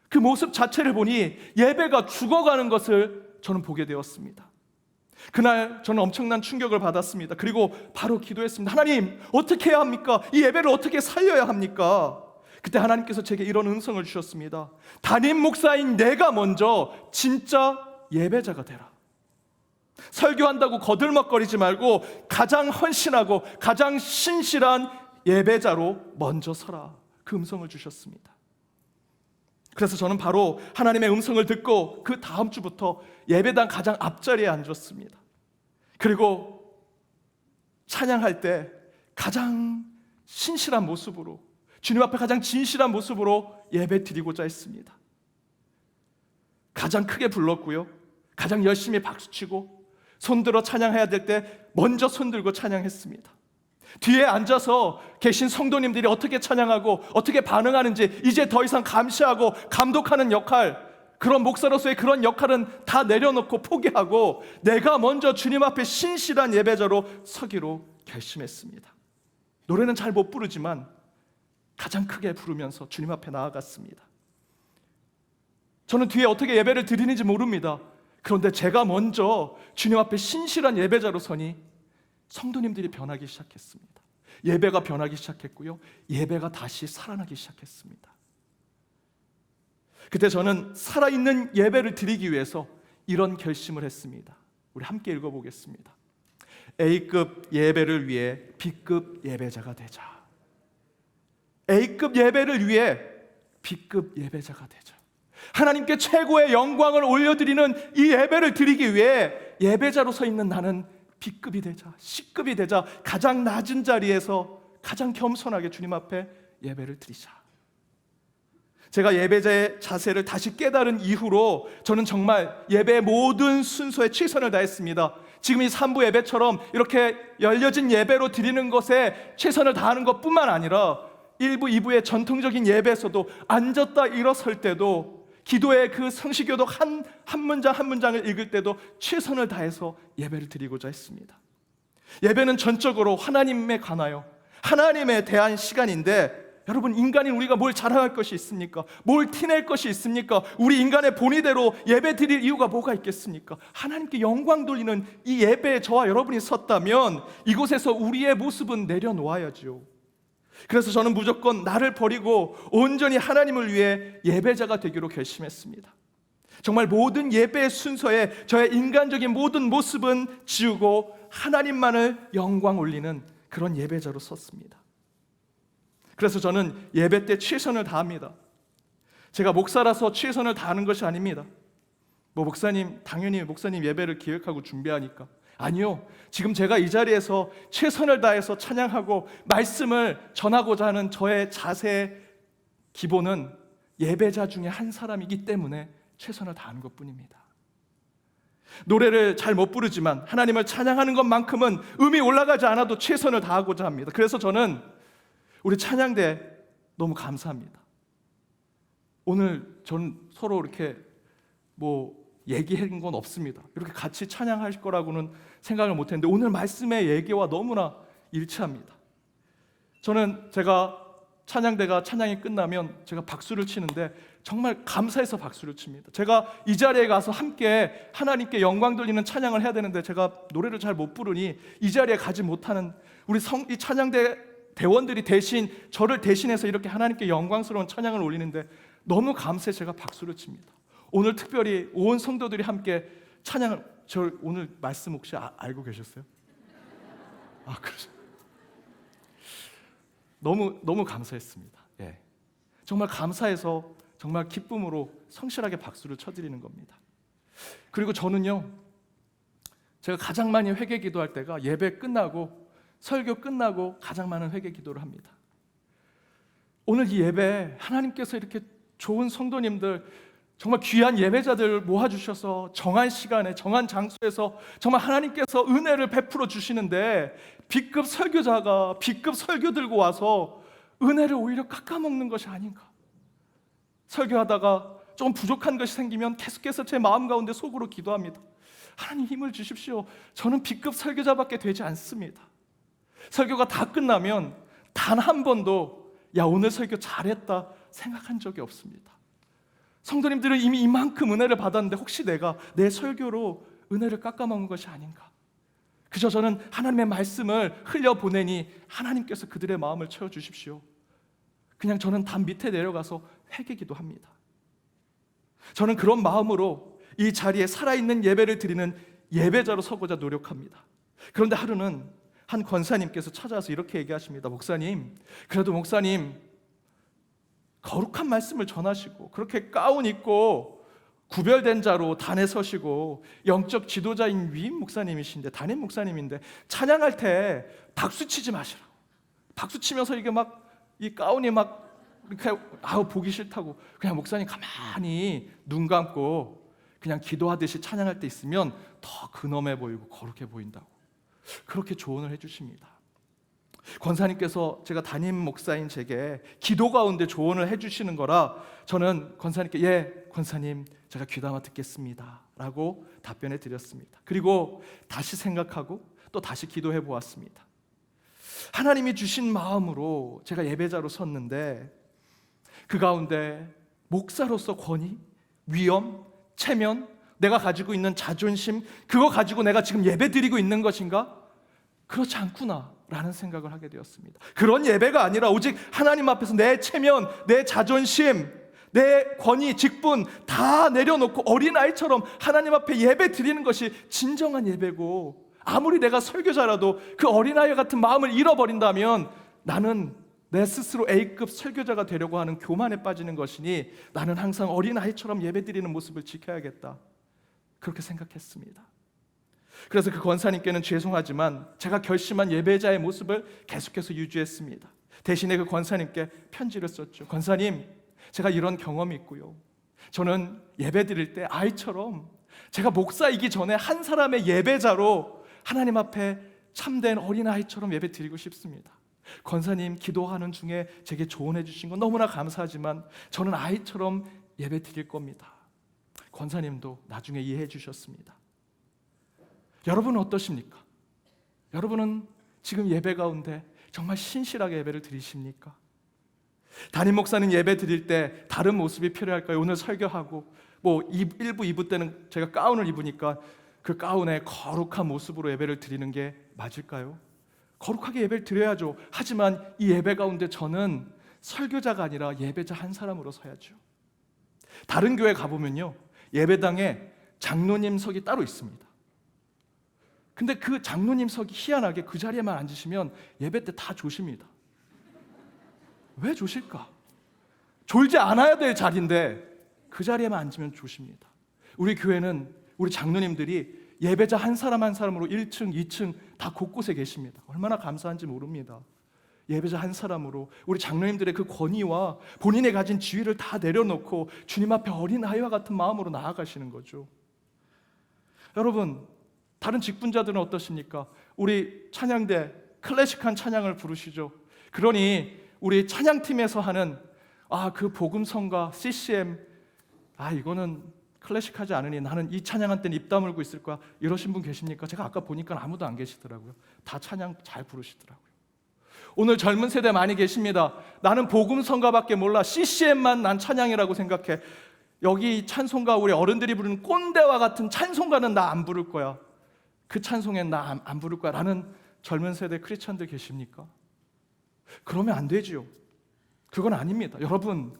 그 모습 자체를 보니 예배가 죽어가는 것을 저는 보게 되었습니다. 그날 저는 엄청난 충격을 받았습니다. 그리고 바로 기도했습니다. 하나님, 어떻게 해야 합니까? 이 예배를 어떻게 살려야 합니까? 그때 하나님께서 제게 이런 음성을 주셨습니다. 담임 목사인 내가 먼저 진짜 예배자가 되라. 설교한다고 거들먹거리지 말고 가장 헌신하고 가장 신실한 예배자로 먼저 서라. 그 음성을 주셨습니다. 그래서 저는 바로 하나님의 음성을 듣고 그 다음 주부터 예배당 가장 앞자리에 앉았습니다. 그리고 찬양할 때 가장 신실한 모습으로, 주님 앞에 가장 진실한 모습으로 예배 드리고자 했습니다. 가장 크게 불렀고요, 가장 열심히 박수치고 손들어 찬양해야 될 때 먼저 손들고 찬양했습니다. 뒤에 앉아서 계신 성도님들이 어떻게 찬양하고 어떻게 반응하는지 이제 더 이상 감시하고 감독하는 역할, 그런 목사로서의 그런 역할은 다 내려놓고 포기하고 내가 먼저 주님 앞에 신실한 예배자로 서기로 결심했습니다. 노래는 잘 못 부르지만 가장 크게 부르면서 주님 앞에 나아갔습니다. 저는 뒤에 어떻게 예배를 드리는지 모릅니다. 그런데 제가 먼저 주님 앞에 신실한 예배자로 서니 성도님들이 변하기 시작했습니다. 예배가 변하기 시작했고요, 예배가 다시 살아나기 시작했습니다. 그때 저는 살아있는 예배를 드리기 위해서 이런 결심을 했습니다. 우리 함께 읽어보겠습니다. A급 예배를 위해 B급 예배자가 되자. A급 예배를 위해 B급 예배자가 되자. 하나님께 최고의 영광을 올려드리는 이 예배를 드리기 위해 예배자로 서 있는 나는 B급이 되자, C급이 되자, 가장 낮은 자리에서 가장 겸손하게 주님 앞에 예배를 드리자. 제가 예배자의 자세를 다시 깨달은 이후로 저는 정말 예배의 모든 순서에 최선을 다했습니다. 지금 이 3부 예배처럼 이렇게 열려진 예배로 드리는 것에 최선을 다하는 것뿐만 아니라 1부, 2부의 전통적인 예배에서도 앉았다 일어설 때도, 기도의 그 성시교독 한 문장 한 문장을 읽을 때도 최선을 다해서 예배를 드리고자 했습니다. 예배는 전적으로 하나님에 관하여 하나님에 대한 시간인데, 여러분, 인간인 우리가 뭘 자랑할 것이 있습니까? 뭘 티낼 것이 있습니까? 우리 인간의 본의대로 예배 드릴 이유가 뭐가 있겠습니까? 하나님께 영광 돌리는 이 예배에 저와 여러분이 섰다면 이곳에서 우리의 모습은 내려놓아야죠. 그래서 저는 무조건 나를 버리고 온전히 하나님을 위해 예배자가 되기로 결심했습니다. 정말 모든 예배의 순서에 저의 인간적인 모든 모습은 지우고 하나님만을 영광 올리는 그런 예배자로 섰습니다. 그래서 저는 예배 때 최선을 다합니다. 제가 목사라서 최선을 다하는 것이 아닙니다. 목사님, 당연히 목사님 예배를 기획하고 준비하니까. 아니요, 지금 제가 이 자리에서 최선을 다해서 찬양하고 말씀을 전하고자 하는 저의 자세의 기본은 예배자 중에 한 사람이기 때문에 최선을 다하는 것뿐입니다. 노래를 잘 못 부르지만 하나님을 찬양하는 것만큼은 음이 올라가지 않아도 최선을 다하고자 합니다. 그래서 저는 우리 찬양대 너무 감사합니다. 오늘 저는 서로 이렇게 얘기한 건 없습니다. 이렇게 같이 찬양할 거라고는 생각을 못했는데 오늘 말씀의 얘기와 너무나 일치합니다. 저는 제가 찬양대가 찬양이 끝나면 제가 박수를 치는데 정말 감사해서 박수를 칩니다. 제가 이 자리에 가서 함께 하나님께 영광 돌리는 찬양을 해야 되는데 제가 노래를 잘 못 부르니 이 자리에 가지 못하는 이 찬양대 대원들이 대신 저를 대신해서 이렇게 하나님께 영광스러운 찬양을 올리는데 너무 감사해 제가 박수를 칩니다. 오늘 특별히 온 성도들이 함께 찬양을, 저 오늘 말씀 혹시 알고 계셨어요? 그렇죠. 너무 감사했습니다. 예. 정말 감사해서 정말 기쁨으로 성실하게 박수를 쳐드리는 겁니다. 그리고 저는요, 제가 가장 많이 회개 기도할 때가 예배 끝나고 설교 끝나고 가장 많은 회개 기도를 합니다. 오늘 이 예배 하나님께서 이렇게 좋은 성도님들, 정말 귀한 예배자들 모아주셔서 정한 시간에 정한 장소에서 정말 하나님께서 은혜를 베풀어 주시는데 B급 설교자가 B급 설교 들고 와서 은혜를 오히려 깎아먹는 것이 아닌가. 설교하다가 좀 부족한 것이 생기면 계속해서 제 마음 가운데 속으로 기도합니다. 하나님 힘을 주십시오. 저는 B급 설교자밖에 되지 않습니다. 설교가 다 끝나면 단 한 번도 야 오늘 설교 잘했다 생각한 적이 없습니다. 성도님들은 이미 이만큼 은혜를 받았는데 혹시 내가 내 설교로 은혜를 깎아먹은 것이 아닌가. 그저 저는 하나님의 말씀을 흘려보내니 하나님께서 그들의 마음을 채워주십시오. 그냥 저는 담 밑에 내려가서 회개기도 합니다. 저는 그런 마음으로 이 자리에 살아있는 예배를 드리는 예배자로 서고자 노력합니다. 그런데 하루는 한 권사님께서 찾아와서 이렇게 얘기하십니다. 목사님, 그래도 목사님 거룩한 말씀을 전하시고 그렇게 가운 입고 구별된 자로 단에 서시고 영적 지도자인 위임 목사님이신데, 담임 목사님인데 찬양할 때 박수 치지 마시라고. 박수 치면서 이게 막 이 가운이 막 이렇게 보기 싫다고 그냥 목사님 가만히 눈 감고 그냥 기도하듯이 찬양할 때 있으면 더 근엄해 보이고 거룩해 보인다고 그렇게 조언을 해주십니다. 권사님께서 제가 담임 목사인 제게 기도 가운데 조언을 해주시는 거라 저는 권사님께 예 권사님 제가 귀담아 듣겠습니다 라고 답변해 드렸습니다. 그리고 다시 생각하고 또 다시 기도해 보았습니다. 하나님이 주신 마음으로 제가 예배자로 섰는데 그 가운데 목사로서 권위, 위엄, 체면, 내가 가지고 있는 자존심, 그거 가지고 내가 지금 예배 드리고 있는 것인가? 그렇지 않구나 라는 생각을 하게 되었습니다. 그런 예배가 아니라 오직 하나님 앞에서 내 체면, 내 자존심, 내 권위, 직분 다 내려놓고 어린아이처럼 하나님 앞에 예배 드리는 것이 진정한 예배고, 아무리 내가 설교자라도 그 어린아이 같은 마음을 잃어버린다면 나는 내 스스로 A급 설교자가 되려고 하는 교만에 빠지는 것이니 나는 항상 어린아이처럼 예배드리는 모습을 지켜야겠다 그렇게 생각했습니다. 그래서 그 권사님께는 죄송하지만 제가 결심한 예배자의 모습을 계속해서 유지했습니다. 대신에 그 권사님께 편지를 썼죠. 권사님, 제가 이런 경험이 있고요, 저는 예배드릴 때 아이처럼 제가 목사이기 전에 한 사람의 예배자로 하나님 앞에 참된 어린아이처럼 예배드리고 싶습니다. 권사님 기도하는 중에 제게 조언해 주신 건 너무나 감사하지만 저는 아이처럼 예배 드릴 겁니다. 권사님도 나중에 이해해 주셨습니다. 여러분은 어떠십니까? 여러분은 지금 예배 가운데 정말 신실하게 예배를 드리십니까? 담임 목사님 예배 드릴 때 다른 모습이 필요할까요? 오늘 설교하고 1부, 2부 때는 제가 가운을 입으니까 그 가운에 거룩한 모습으로 예배를 드리는 게 맞을까요? 거룩하게 예배를 드려야죠. 하지만 이 예배 가운데 저는 설교자가 아니라 예배자 한 사람으로 서야죠. 다른 교회 가보면요, 예배당에 장로님석이 따로 있습니다. 근데 그 장로님석이 희한하게 그 자리에만 앉으시면 예배 때 다 조십니다. 왜 조실까? 졸지 않아야 될 자리인데 그 자리에만 앉으면 조십니다. 우리 교회는 우리 장로님들이 예배자 한 사람 한 사람으로 1층, 2층 다 곳곳에 계십니다. 얼마나 감사한지 모릅니다. 예배자 한 사람으로 우리 장로님들의 그 권위와 본인이 가진 지위를 다 내려놓고 주님 앞에 어린아이와 같은 마음으로 나아가시는 거죠. 여러분, 다른 직분자들은 어떠십니까? 우리 찬양대 클래식한 찬양을 부르시죠. 그러니 우리 찬양팀에서 하는 그 복음성가 CCM 이거는 클래식하지 않으니 나는 이 찬양한 때는 입 다물고 있을 거야 이러신 분 계십니까? 제가 아까 보니까 아무도 안 계시더라고요. 다 찬양 잘 부르시더라고요. 오늘 젊은 세대 많이 계십니다. 나는 복음성가밖에 몰라, CCM만 난 찬양이라고 생각해. 여기 찬송가 우리 어른들이 부르는 꼰대와 같은 찬송가는 나 안 부를 거야, 그 찬송엔 나 안 부를 거야 라는 젊은 세대 크리스천들 계십니까? 그러면 안 되지요. 그건 아닙니다. 여러분,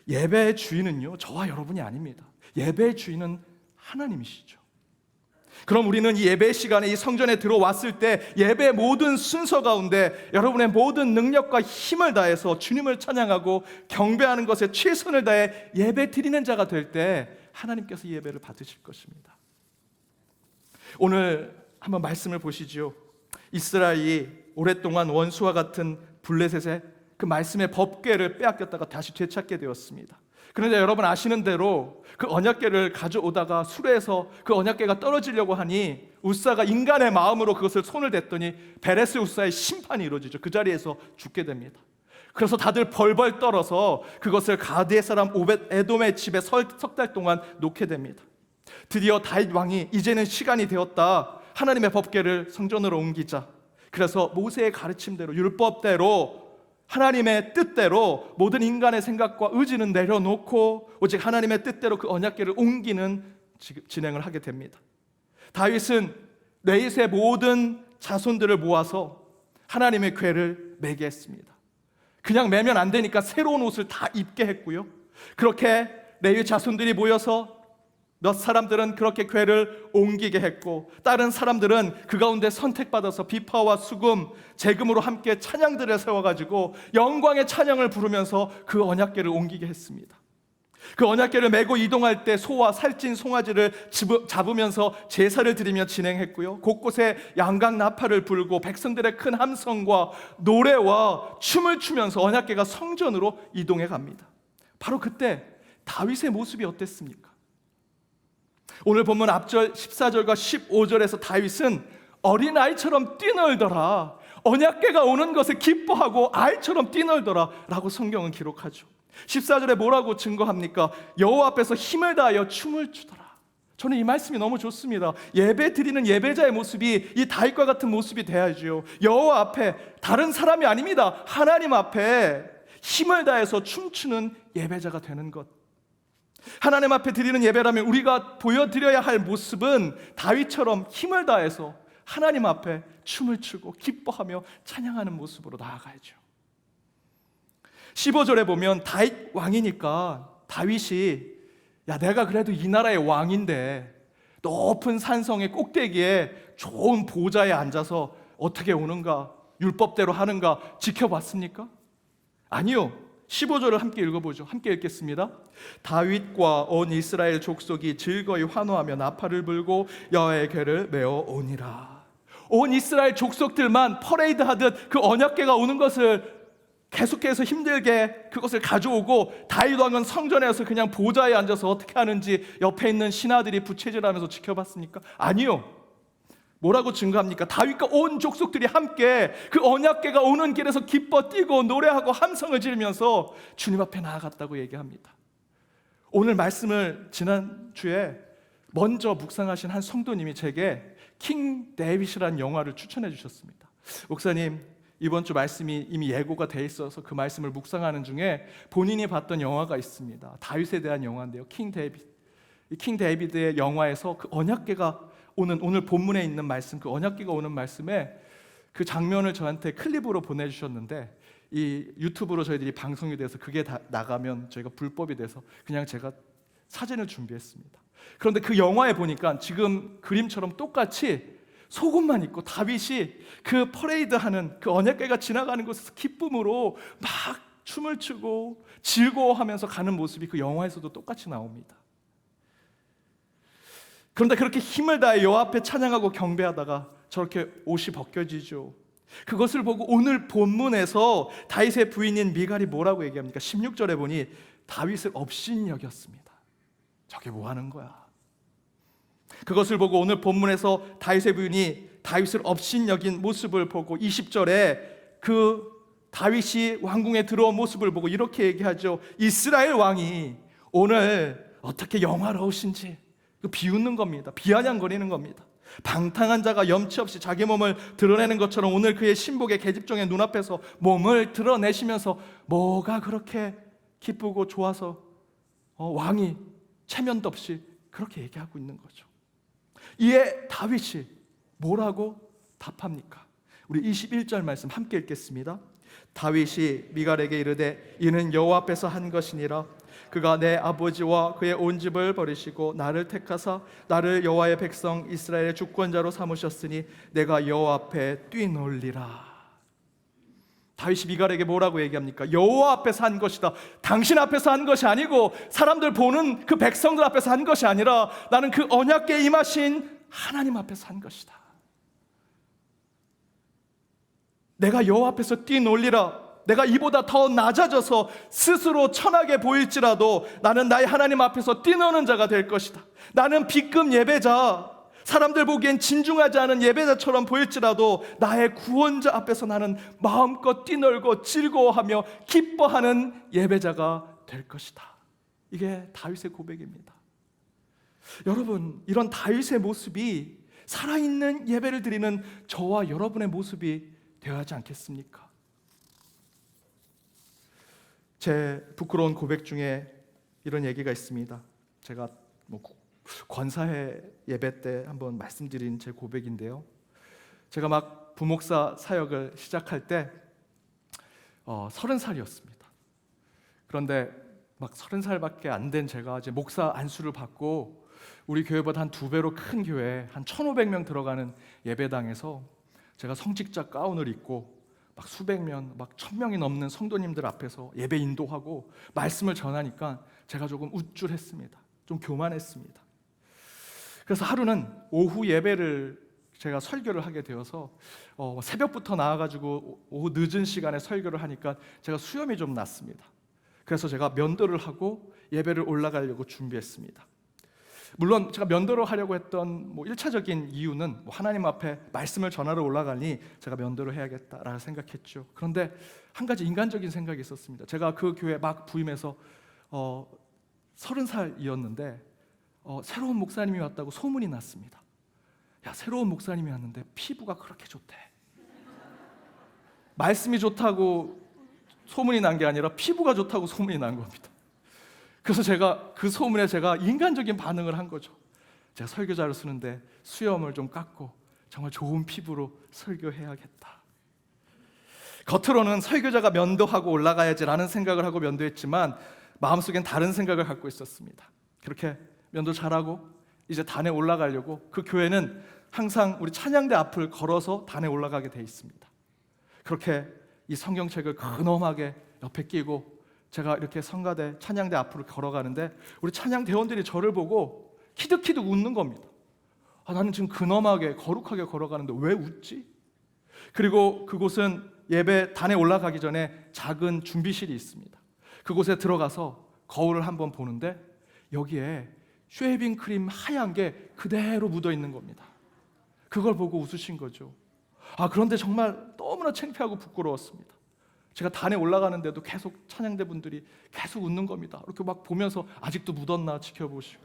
예배의 주인은요 저와 여러분이 아닙니다. 예배의 주인은 하나님이시죠. 그럼 우리는 이 예배 시간에 이 성전에 들어왔을 때 예배의 모든 순서 가운데 여러분의 모든 능력과 힘을 다해서 주님을 찬양하고 경배하는 것에 최선을 다해 예배 드리는 자가 될 때 하나님께서 이 예배를 받으실 것입니다. 오늘 한번 말씀을 보시죠. 이스라엘이 오랫동안 원수와 같은 블레셋의 그 말씀의 법궤를 빼앗겼다가 다시 되찾게 되었습니다. 그런데 여러분 아시는 대로 그 언약궤를 가져오다가 수레에서 그 언약궤가 떨어지려고 하니 우사가 인간의 마음으로 그것을 손을 댔더니 베레스 우사의 심판이 이루어지죠. 그 자리에서 죽게 됩니다. 그래서 다들 벌벌 떨어서 그것을 가드의 사람 오벳 에돔의 집에 석 달 동안 놓게 됩니다. 드디어 다윗 왕이 이제는 시간이 되었다, 하나님의 법궤를 성전으로 옮기자. 그래서 모세의 가르침대로 율법대로 하나님의 뜻대로 모든 인간의 생각과 의지는 내려놓고 오직 하나님의 뜻대로 그 언약궤를 옮기는 진행을 하게 됩니다. 다윗은 레윗의 모든 자손들을 모아서 하나님의 궤를 매게 했습니다. 그냥 매면 안 되니까 새로운 옷을 다 입게 했고요. 그렇게 레위 자손들이 모여서 몇 사람들은 그렇게 궤를 옮기게 했고 다른 사람들은 그 가운데 선택받아서 비파와 수금, 재금으로 함께 찬양들을 세워가지고 영광의 찬양을 부르면서 그 언약궤를 옮기게 했습니다. 그 언약궤를 메고 이동할 때 소와 살찐 송아지를 잡으면서 제사를 드리며 진행했고요. 곳곳에 양각 나팔을 불고 백성들의 큰 함성과 노래와 춤을 추면서 언약궤가 성전으로 이동해 갑니다. 바로 그때 다윗의 모습이 어땠습니까? 오늘 본문 앞절 14절과 15절에서 다윗은 어린아이처럼 뛰놀더라, 언약궤가 오는 것을 기뻐하고 아이처럼 뛰놀더라 라고 성경은 기록하죠. 14절에 뭐라고 증거합니까? 여호와 앞에서 힘을 다하여 춤을 추더라. 저는 이 말씀이 너무 좋습니다. 예배 드리는 예배자의 모습이 이 다윗과 같은 모습이 돼야죠. 여호와 앞에, 다른 사람이 아닙니다, 하나님 앞에 힘을 다해서 춤추는 예배자가 되는 것. 하나님 앞에 드리는 예배라면 우리가 보여드려야 할 모습은 다윗처럼 힘을 다해서 하나님 앞에 춤을 추고 기뻐하며 찬양하는 모습으로 나아가야죠. 15절에 보면 다윗 왕이니까 다윗이, 야, 내가 그래도 이 나라의 왕인데 높은 산성의 꼭대기에 좋은 보좌에 앉아서 어떻게 오는가, 율법대로 하는가 지켜봤습니까? 아니요. 15절을 함께 읽어보죠. 함께 읽겠습니다. 다윗과 온 이스라엘 족속이 즐거이 환호하며 나팔을 불고 여호와의 궤를 메어 오니라. 온 이스라엘 족속들만 퍼레이드하듯 그 언약궤가 오는 것을 계속해서 힘들게 그것을 가져오고, 다윗 왕은 성전에서 그냥 보좌에 앉아서 어떻게 하는지 옆에 있는 신하들이 부채질하면서 지켜봤습니까? 아니요. 뭐라고 증거합니까? 다윗과 온 족속들이 함께 그 언약궤가 오는 길에서 기뻐 뛰고 노래하고 함성을 지르면서 주님 앞에 나아갔다고 얘기합니다. 오늘 말씀을 지난주에 먼저 묵상하신 한 성도님이 제게 킹 데이빗이라는 영화를 추천해 주셨습니다. 목사님, 이번 주 말씀이 이미 예고가 돼 있어서 그 말씀을 묵상하는 중에 본인이 봤던 영화가 있습니다. 다윗에 대한 영화인데요, 킹 데이빗. 이 킹 데이빗의 영화에서 그 언약궤가 오늘 본문에 있는 말씀, 그 언약궤가 오는 말씀에 그 장면을 저한테 클립으로 보내주셨는데, 이 유튜브로 저희들이 방송이 돼서 그게 다 나가면 저희가 불법이 돼서 그냥 제가 사진을 준비했습니다. 그런데 그 영화에 보니까 지금 그림처럼 똑같이 속옷만 입고 다윗이 그 퍼레이드하는 그 언약궤가 지나가는 곳에서 기쁨으로 막 춤을 추고 즐거워하면서 가는 모습이 그 영화에서도 똑같이 나옵니다. 그런데 그렇게 힘을 다해 여호와 앞에 찬양하고 경배하다가 저렇게 옷이 벗겨지죠. 그것을 보고 오늘 본문에서 다윗의 부인인 미갈이 뭐라고 얘기합니까? 16절에 보니 다윗을 업신여겼습니다. 저게 뭐 하는 거야? 그것을 보고 오늘 본문에서 다윗의 부인이 다윗을 업신여긴 모습을 보고 20절에 그 다윗이 왕궁에 들어온 모습을 보고 이렇게 얘기하죠. 이스라엘 왕이 오늘 어떻게 영화로우신지. 비웃는 겁니다. 비아냥거리는 겁니다. 방탕한 자가 염치 없이 자기 몸을 드러내는 것처럼 오늘 그의 신복의 계집종의 눈앞에서 몸을 드러내시면서 뭐가 그렇게 기쁘고 좋아서 왕이 체면도 없이 그렇게 얘기하고 있는 거죠. 이에 다윗이 뭐라고 답합니까? 우리 21절 말씀 함께 읽겠습니다. 다윗이 미갈에게 이르되 이는 여호와 앞에서 한 것이니라. 그가 내 아버지와 그의 온 집을 버리시고 나를 택하사 나를 여호와의 백성 이스라엘의 주권자로 삼으셨으니 내가 여호와 앞에 뛰놀리라. 다윗이 미갈에게 뭐라고 얘기합니까? 여호와 앞에서 한 것이다. 당신 앞에서 한 것이 아니고 사람들 보는 그 백성들 앞에서 한 것이 아니라 나는 그 언약궤에 임하신 하나님 앞에서 한 것이다. 내가 여호와 앞에서 뛰놀리라. 내가 이보다 더 낮아져서 스스로 천하게 보일지라도 나는 나의 하나님 앞에서 뛰노는 자가 될 것이다. 나는 B급 예배자, 사람들 보기엔 진중하지 않은 예배자처럼 보일지라도 나의 구원자 앞에서 나는 마음껏 뛰놀고 즐거워하며 기뻐하는 예배자가 될 것이다. 이게 다윗의 고백입니다. 여러분, 이런 다윗의 모습이 살아있는 예배를 드리는 저와 여러분의 모습이 되어야 하지 않겠습니까? 제 부끄러운 고백 중에 이런 얘기가 있습니다. 제가 권사회 예배 때 한번 말씀드린 제 고백인데요. 제가 막 부목사 사역을 시작할 때 30살이었습니다. 그런데 막 30살밖에 안 된 제가 이제 목사 안수를 받고 우리 교회보다 한 2배로 큰 교회, 한 1,500명 들어가는 예배당에서 제가 성직자 가운을 입고 막 수백 명, 막 1,000명이 넘는 성도님들 앞에서 예배 인도하고 말씀을 전하니까 제가 조금 우쭐했습니다. 좀 교만했습니다. 그래서 하루는 오후 예배를 제가 설교를 하게 되어서 새벽부터 나와가지고 오후 늦은 시간에 설교를 하니까 제가 수염이 좀 났습니다. 그래서 제가 면도를 하고 예배를 올라가려고 준비했습니다. 물론 제가 면도를 하려고 했던 1차적인 이유는 하나님 앞에 말씀을 전하러 올라가니 제가 면도를 해야겠다라고 생각했죠. 그런데 한 가지 인간적인 생각이 있었습니다. 제가 그 교회 막 부임해서 30살이었는데 새로운 목사님이 왔다고 소문이 났습니다. 야, 새로운 목사님이 왔는데 피부가 그렇게 좋대. 말씀이 좋다고 소문이 난 게 아니라 피부가 좋다고 소문이 난 겁니다. 그래서 제가 그 소문에 제가 인간적인 반응을 한 거죠. 제가 설교자를 쓰는데 수염을 좀 깎고 정말 좋은 피부로 설교해야겠다. 겉으로는 설교자가 면도하고 올라가야지라는 생각을 하고 면도했지만 마음속엔 다른 생각을 갖고 있었습니다. 그렇게 면도 잘하고 이제 단에 올라가려고, 그 교회는 항상 우리 찬양대 앞을 걸어서 단에 올라가게 돼 있습니다. 그렇게 이 성경책을 근엄하게 옆에 끼고 제가 이렇게 성가대 찬양대 앞으로 걸어가는데 우리 찬양대원들이 저를 보고 키득키득 웃는 겁니다. 나는 지금 근엄하게 거룩하게 걸어가는데 왜 웃지? 그리고 그곳은 예배 단에 올라가기 전에 작은 준비실이 있습니다. 그곳에 들어가서 거울을 한번 보는데 여기에 쉐이빙 크림 하얀 게 그대로 묻어 있는 겁니다. 그걸 보고 웃으신 거죠. 그런데 정말 너무나 창피하고 부끄러웠습니다. 제가 단에 올라가는데도 계속 찬양대 분들이 계속 웃는 겁니다. 이렇게 막 보면서 아직도 묻었나 지켜보시고.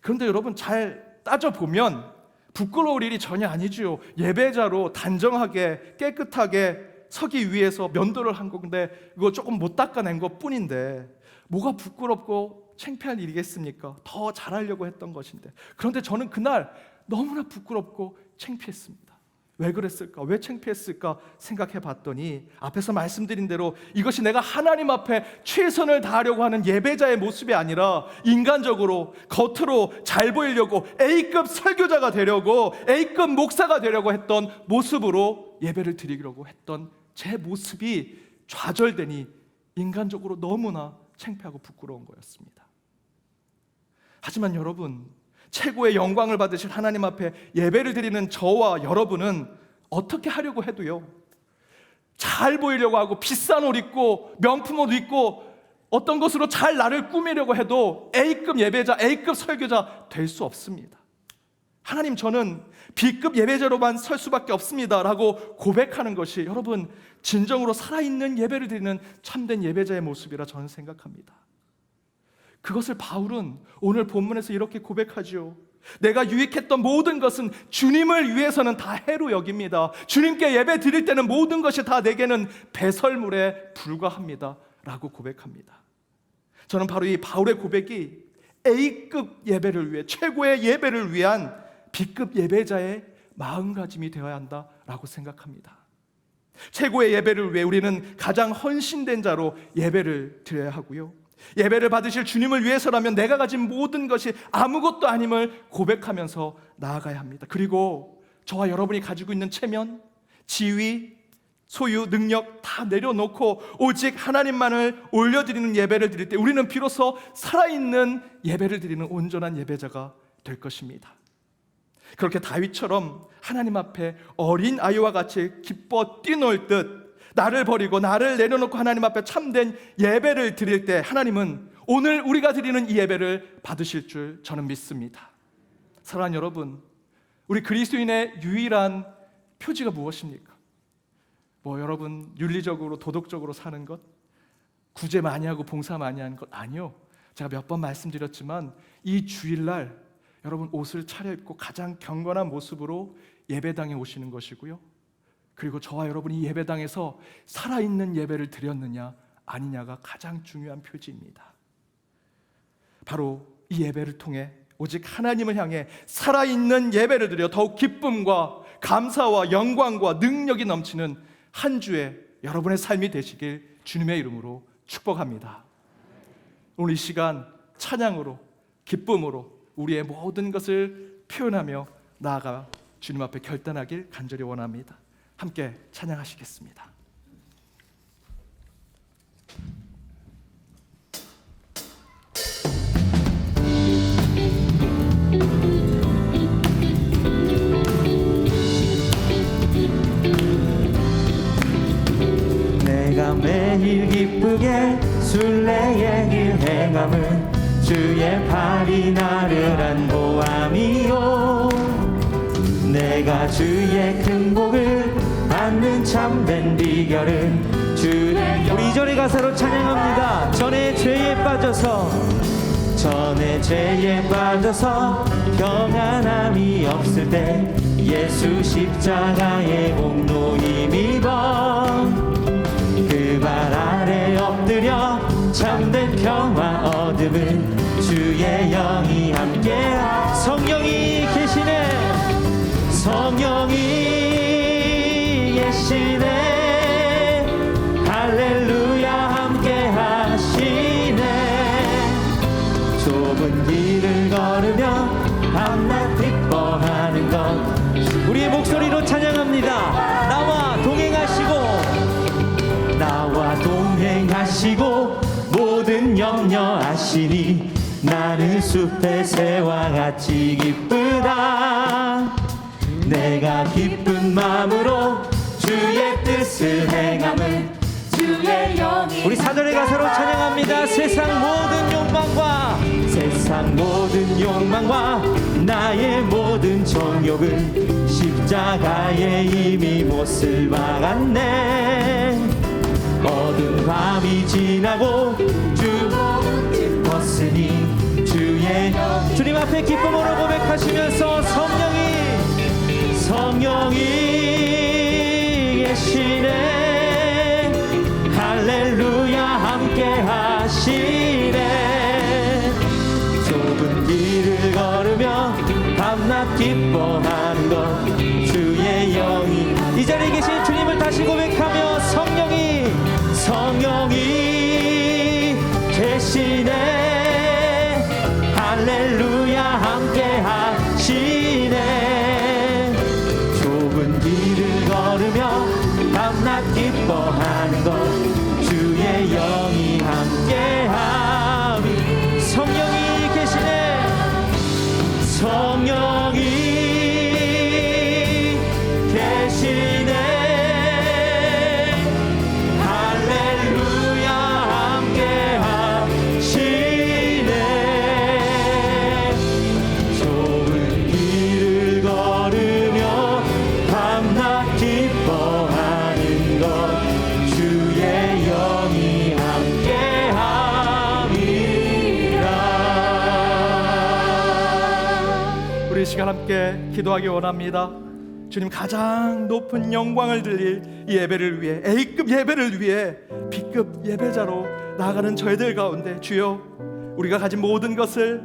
그런데 여러분, 잘 따져보면 부끄러울 일이 전혀 아니죠. 예배자로 단정하게 깨끗하게 서기 위해서 면도를 한 건데 이거 조금 못 닦아낸 것 뿐인데 뭐가 부끄럽고 창피할 일이겠습니까? 더 잘하려고 했던 것인데. 그런데 저는 그날 너무나 부끄럽고 창피했습니다. 왜 그랬을까? 왜 창피했을까? 생각해 봤더니 앞에서 말씀드린 대로 이것이 내가 하나님 앞에 최선을 다하려고 하는 예배자의 모습이 아니라 인간적으로 겉으로 잘 보이려고 A급 설교자가 되려고 A급 목사가 되려고 했던 모습으로 예배를 드리려고 했던 제 모습이 좌절되니 인간적으로 너무나 창피하고 부끄러운 거였습니다. 하지만 여러분, 최고의 영광을 받으실 하나님 앞에 예배를 드리는 저와 여러분은 어떻게 하려고 해도요, 잘 보이려고 하고 비싼 옷 입고 명품 옷 입고 어떤 것으로 잘 나를 꾸미려고 해도 A급 예배자, A급 설교자 될 수 없습니다. 하나님, 저는 B급 예배자로만 설 수밖에 없습니다 라고 고백하는 것이 여러분 진정으로 살아있는 예배를 드리는 참된 예배자의 모습이라 저는 생각합니다. 그것을 바울은 오늘 본문에서 이렇게 고백하죠. 내가 유익했던 모든 것은 주님을 위해서는 다 해로 여깁니다. 주님께 예배 드릴 때는 모든 것이 다 내게는 배설물에 불과합니다 라고 고백합니다. 저는 바로 이 바울의 고백이 A급 예배를 위해, 최고의 예배를 위한 B급 예배자의 마음가짐이 되어야 한다라고 생각합니다. 최고의 예배를 위해 우리는 가장 헌신된 자로 예배를 드려야 하고요, 예배를 받으실 주님을 위해서라면 내가 가진 모든 것이 아무것도 아님을 고백하면서 나아가야 합니다. 그리고 저와 여러분이 가지고 있는 체면, 지위, 소유, 능력 다 내려놓고 오직 하나님만을 올려드리는 예배를 드릴 때 우리는 비로소 살아있는 예배를 드리는 온전한 예배자가 될 것입니다. 그렇게 다윗처럼 하나님 앞에 어린 아이와 같이 기뻐 뛰놀 듯 나를 버리고 나를 내려놓고 하나님 앞에 참된 예배를 드릴 때 하나님은 오늘 우리가 드리는 이 예배를 받으실 줄 저는 믿습니다. 사랑하는 여러분, 우리 그리스도인의 유일한 표지가 무엇입니까? 여러분 윤리적으로 도덕적으로 사는 것, 구제 많이 하고 봉사 많이 하는 것? 아니요. 제가 몇 번 말씀드렸지만 이 주일날 여러분 옷을 차려입고 가장 경건한 모습으로 예배당에 오시는 것이고요, 그리고 저와 여러분이 예배당에서 살아있는 예배를 드렸느냐 아니냐가 가장 중요한 표지입니다. 바로 이 예배를 통해 오직 하나님을 향해 살아있는 예배를 드려 더욱 기쁨과 감사와 영광과 능력이 넘치는 한 주의 여러분의 삶이 되시길 주님의 이름으로 축복합니다. 오늘 이 시간 찬양으로 기쁨으로 우리의 모든 것을 표현하며 나아가 주님 앞에 결단하길 간절히 원합니다. 함께 찬양하시겠습니다. 내가 매일 기쁘게 순례의 길 행함은 주의 팔이 나를 안보함이요 내가 주의 큰 복을 받는 참된 비결은 주의 우리 2절의 가사로 찬양합니다. 전에 죄에 빠져서 평안함이 없을 때 예수 십자가의 공로 힘입어 그 발 아래 엎드려 참된 평화 얻음은 주의 영이 함께 성령이 계시네 성령이 계시네 할렐루야 함께 하시네 좁은 길을 걸으며 밤낮 기뻐하는 것 우리의 목소리로 찬양합니다. 나와 동행하시고 모든 염려하시니 나는 숲의 새와 같이 기쁘다 내가 기쁜 마음으로 주의 뜻을 행함은 주의 영이 우리 4절의 가사로 찬양합니다. 세상 모든 욕망과 나의 모든 정욕은 십자가에 이미 못을 박았네 어두운 밤이 지나고 주 벗으니 주의 주님 앞에 기쁨으로 고백하시면서 성령이 계시네 할렐루야 함께 하시네 좁은 길을 걸으며 밤낮 기뻐하는 것 주의 영이 이 자리에 계신 주님을 다시 고백하며 성령이 계시네 할렐루야 함께 하시네 좁은 길을 걸으며 밤낮 기뻐하는 것 주의 영이 함께함이 성령이 계시네 성령이 계시네 할렐루야 함께 하시네 좁은 길을 걸으며 밤낮 기뻐하는 것 주의 영이 함께 함이라 우리 이 시간 함께 기도하기 원합니다. 주님 가장 높은 영광을 드릴 이 예배를 위해 A급 예배를 위해 B급 예배자로 나아가는 저희들 가운데 주여 우리가 가진 모든 것을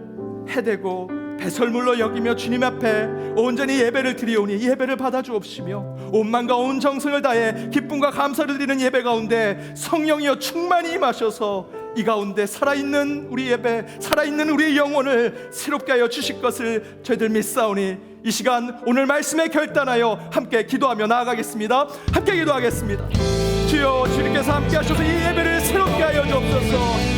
해대고 배설물로 여기며 주님 앞에 온전히 예배를 드리오니 이 예배를 받아주옵시며 온 마음과 온 정성을 다해 기쁨과 감사를 드리는 예배 가운데 성령이여 충만히 임하셔서 이 가운데 살아있는 우리 예배 살아있는 우리의 영혼을 새롭게 하여 주실 것을 저희들 믿사오니 이 시간 오늘 말씀에 결단하여 함께 기도하며 나아가겠습니다. 함께 기도하겠습니다. 주여 주님께서 함께 하셔서 이 예배를 새롭게 하여 주옵소서.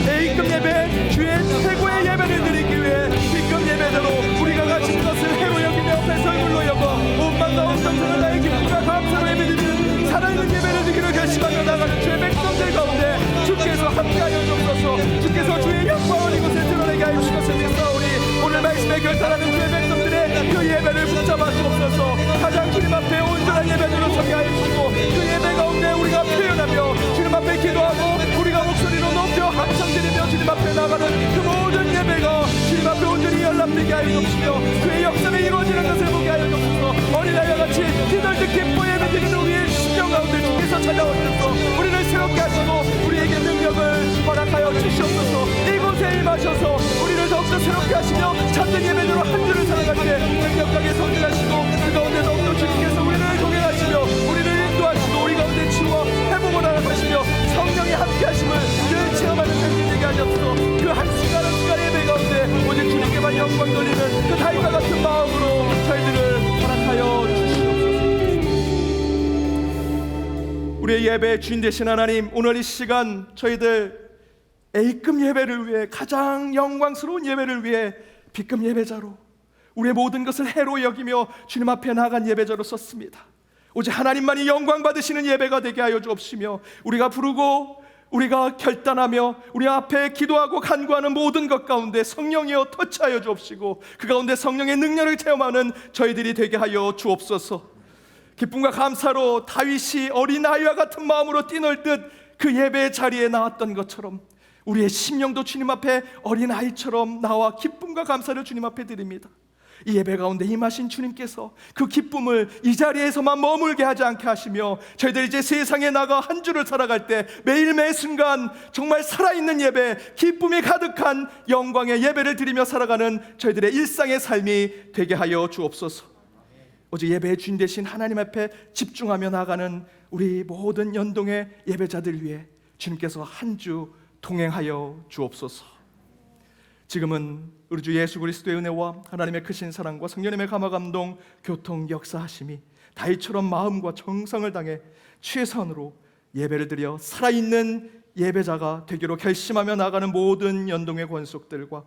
A급 예배 주의 최고의 예배를 드리기 위해 B급 예배대로 우리가 가진 것을 해로 여기며 배설물로 여겨 온 마음과 온 정성을 다해 기쁨과 감사로 예배드리는 살아있는 예배를 드리기를 결심하며 나가는 주의 백성들 가운데 주께서 함께하여 주옵소서. 주께서 주의 영광을 이곳에 드러내게 하여 주셔서 믿사오니 오늘 말씀에 결단하는 주의 백성들의 그 예배를 붙잡아 주옵소서. 가장 주님 앞에 온전한 예배들로 서게 하여 주시고 그 예배 가운데 우리가 표현하며 주님 앞에 기도하고 우리가 목소리로 높여 함성드리며 주님 앞에 나가는 그 모든 예배가 주님 앞에 온전히 연락되게 하여 주시며 그의 역사에 이루어지는 것을 보게 하여 주옵소서. 어린아이와 같이 기도할 기뻐 예배드리는 우리의 심령 가운데 주께서 찾아오셔서 우리를 새롭게 하시고 우리에게 능력을 허락하여 주시옵소서. 이곳에 임하셔서 우리를 더욱더 새롭게 하시며 참된 예배대로 한 주를 살아갈 때 능력하게 성장하시고 그 가운데 더욱더 주님께서 우리를 동행하시며 우리를 인도하시고 우리 가운데 치워 회복을 허락하시며 성령이 함께 하심을 늘 체험하는 생명이 되게 하셔서 그 한순간 한순간 예배 가운데 오직 주님께 우리의 예배의 주인 되신 하나님, 오늘 이 시간 저희들 A급 예배를 위해, 가장 영광스러운 예배를 위해 B급 예배자로, 우리의 모든 것을 해로 여기며 주님 앞에 나아간 예배자로 썼습니다. 오직 하나님만이 영광 받으시는 예배가 되게 하여 주옵시며, 우리가 부르고 우리가 결단하며 우리 앞에 기도하고 간구하는 모든 것 가운데 성령이여 터치하여 주옵시고, 그 가운데 성령의 능력을 체험하는 저희들이 되게 하여 주옵소서. 기쁨과 감사로 다윗이 어린아이와 같은 마음으로 뛰놀듯 그 예배의 자리에 나왔던 것처럼 우리의 심령도 주님 앞에 어린아이처럼 나와 기쁨과 감사를 주님 앞에 드립니다. 이 예배 가운데 임하신 주님께서 그 기쁨을 이 자리에서만 머물게 하지 않게 하시며, 저희들 이제 세상에 나가 한 주를 살아갈 때 매일 매 순간 정말 살아있는 예배, 기쁨이 가득한 영광의 예배를 드리며 살아가는 저희들의 일상의 삶이 되게 하여 주옵소서. 오직 예배의 주인 되신 하나님 앞에 집중하며 나아가는 우리 모든 연동의 예배자들 위해 주님께서 한 주 동행하여 주옵소서. 지금은 우리 주 예수 그리스도의 은혜와 하나님의 크신 사랑과 성령님의 감화 감동 교통 역사하심이 다윗처럼 마음과 정성을 당해 최선으로 예배를 드려 살아있는 예배자가 되기로 결심하며 나아가는 모든 연동의 권속들과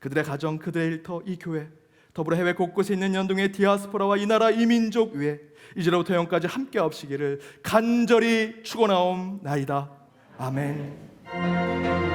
그들의 가정, 그들의 일터, 이 교회, 더불어 해외 곳곳에 있는 연동의 디아스포라와 이 나라 이 민족 위에 이제로부터 영까지 함께 하시기를 간절히 축원하옵나이다. 아멘.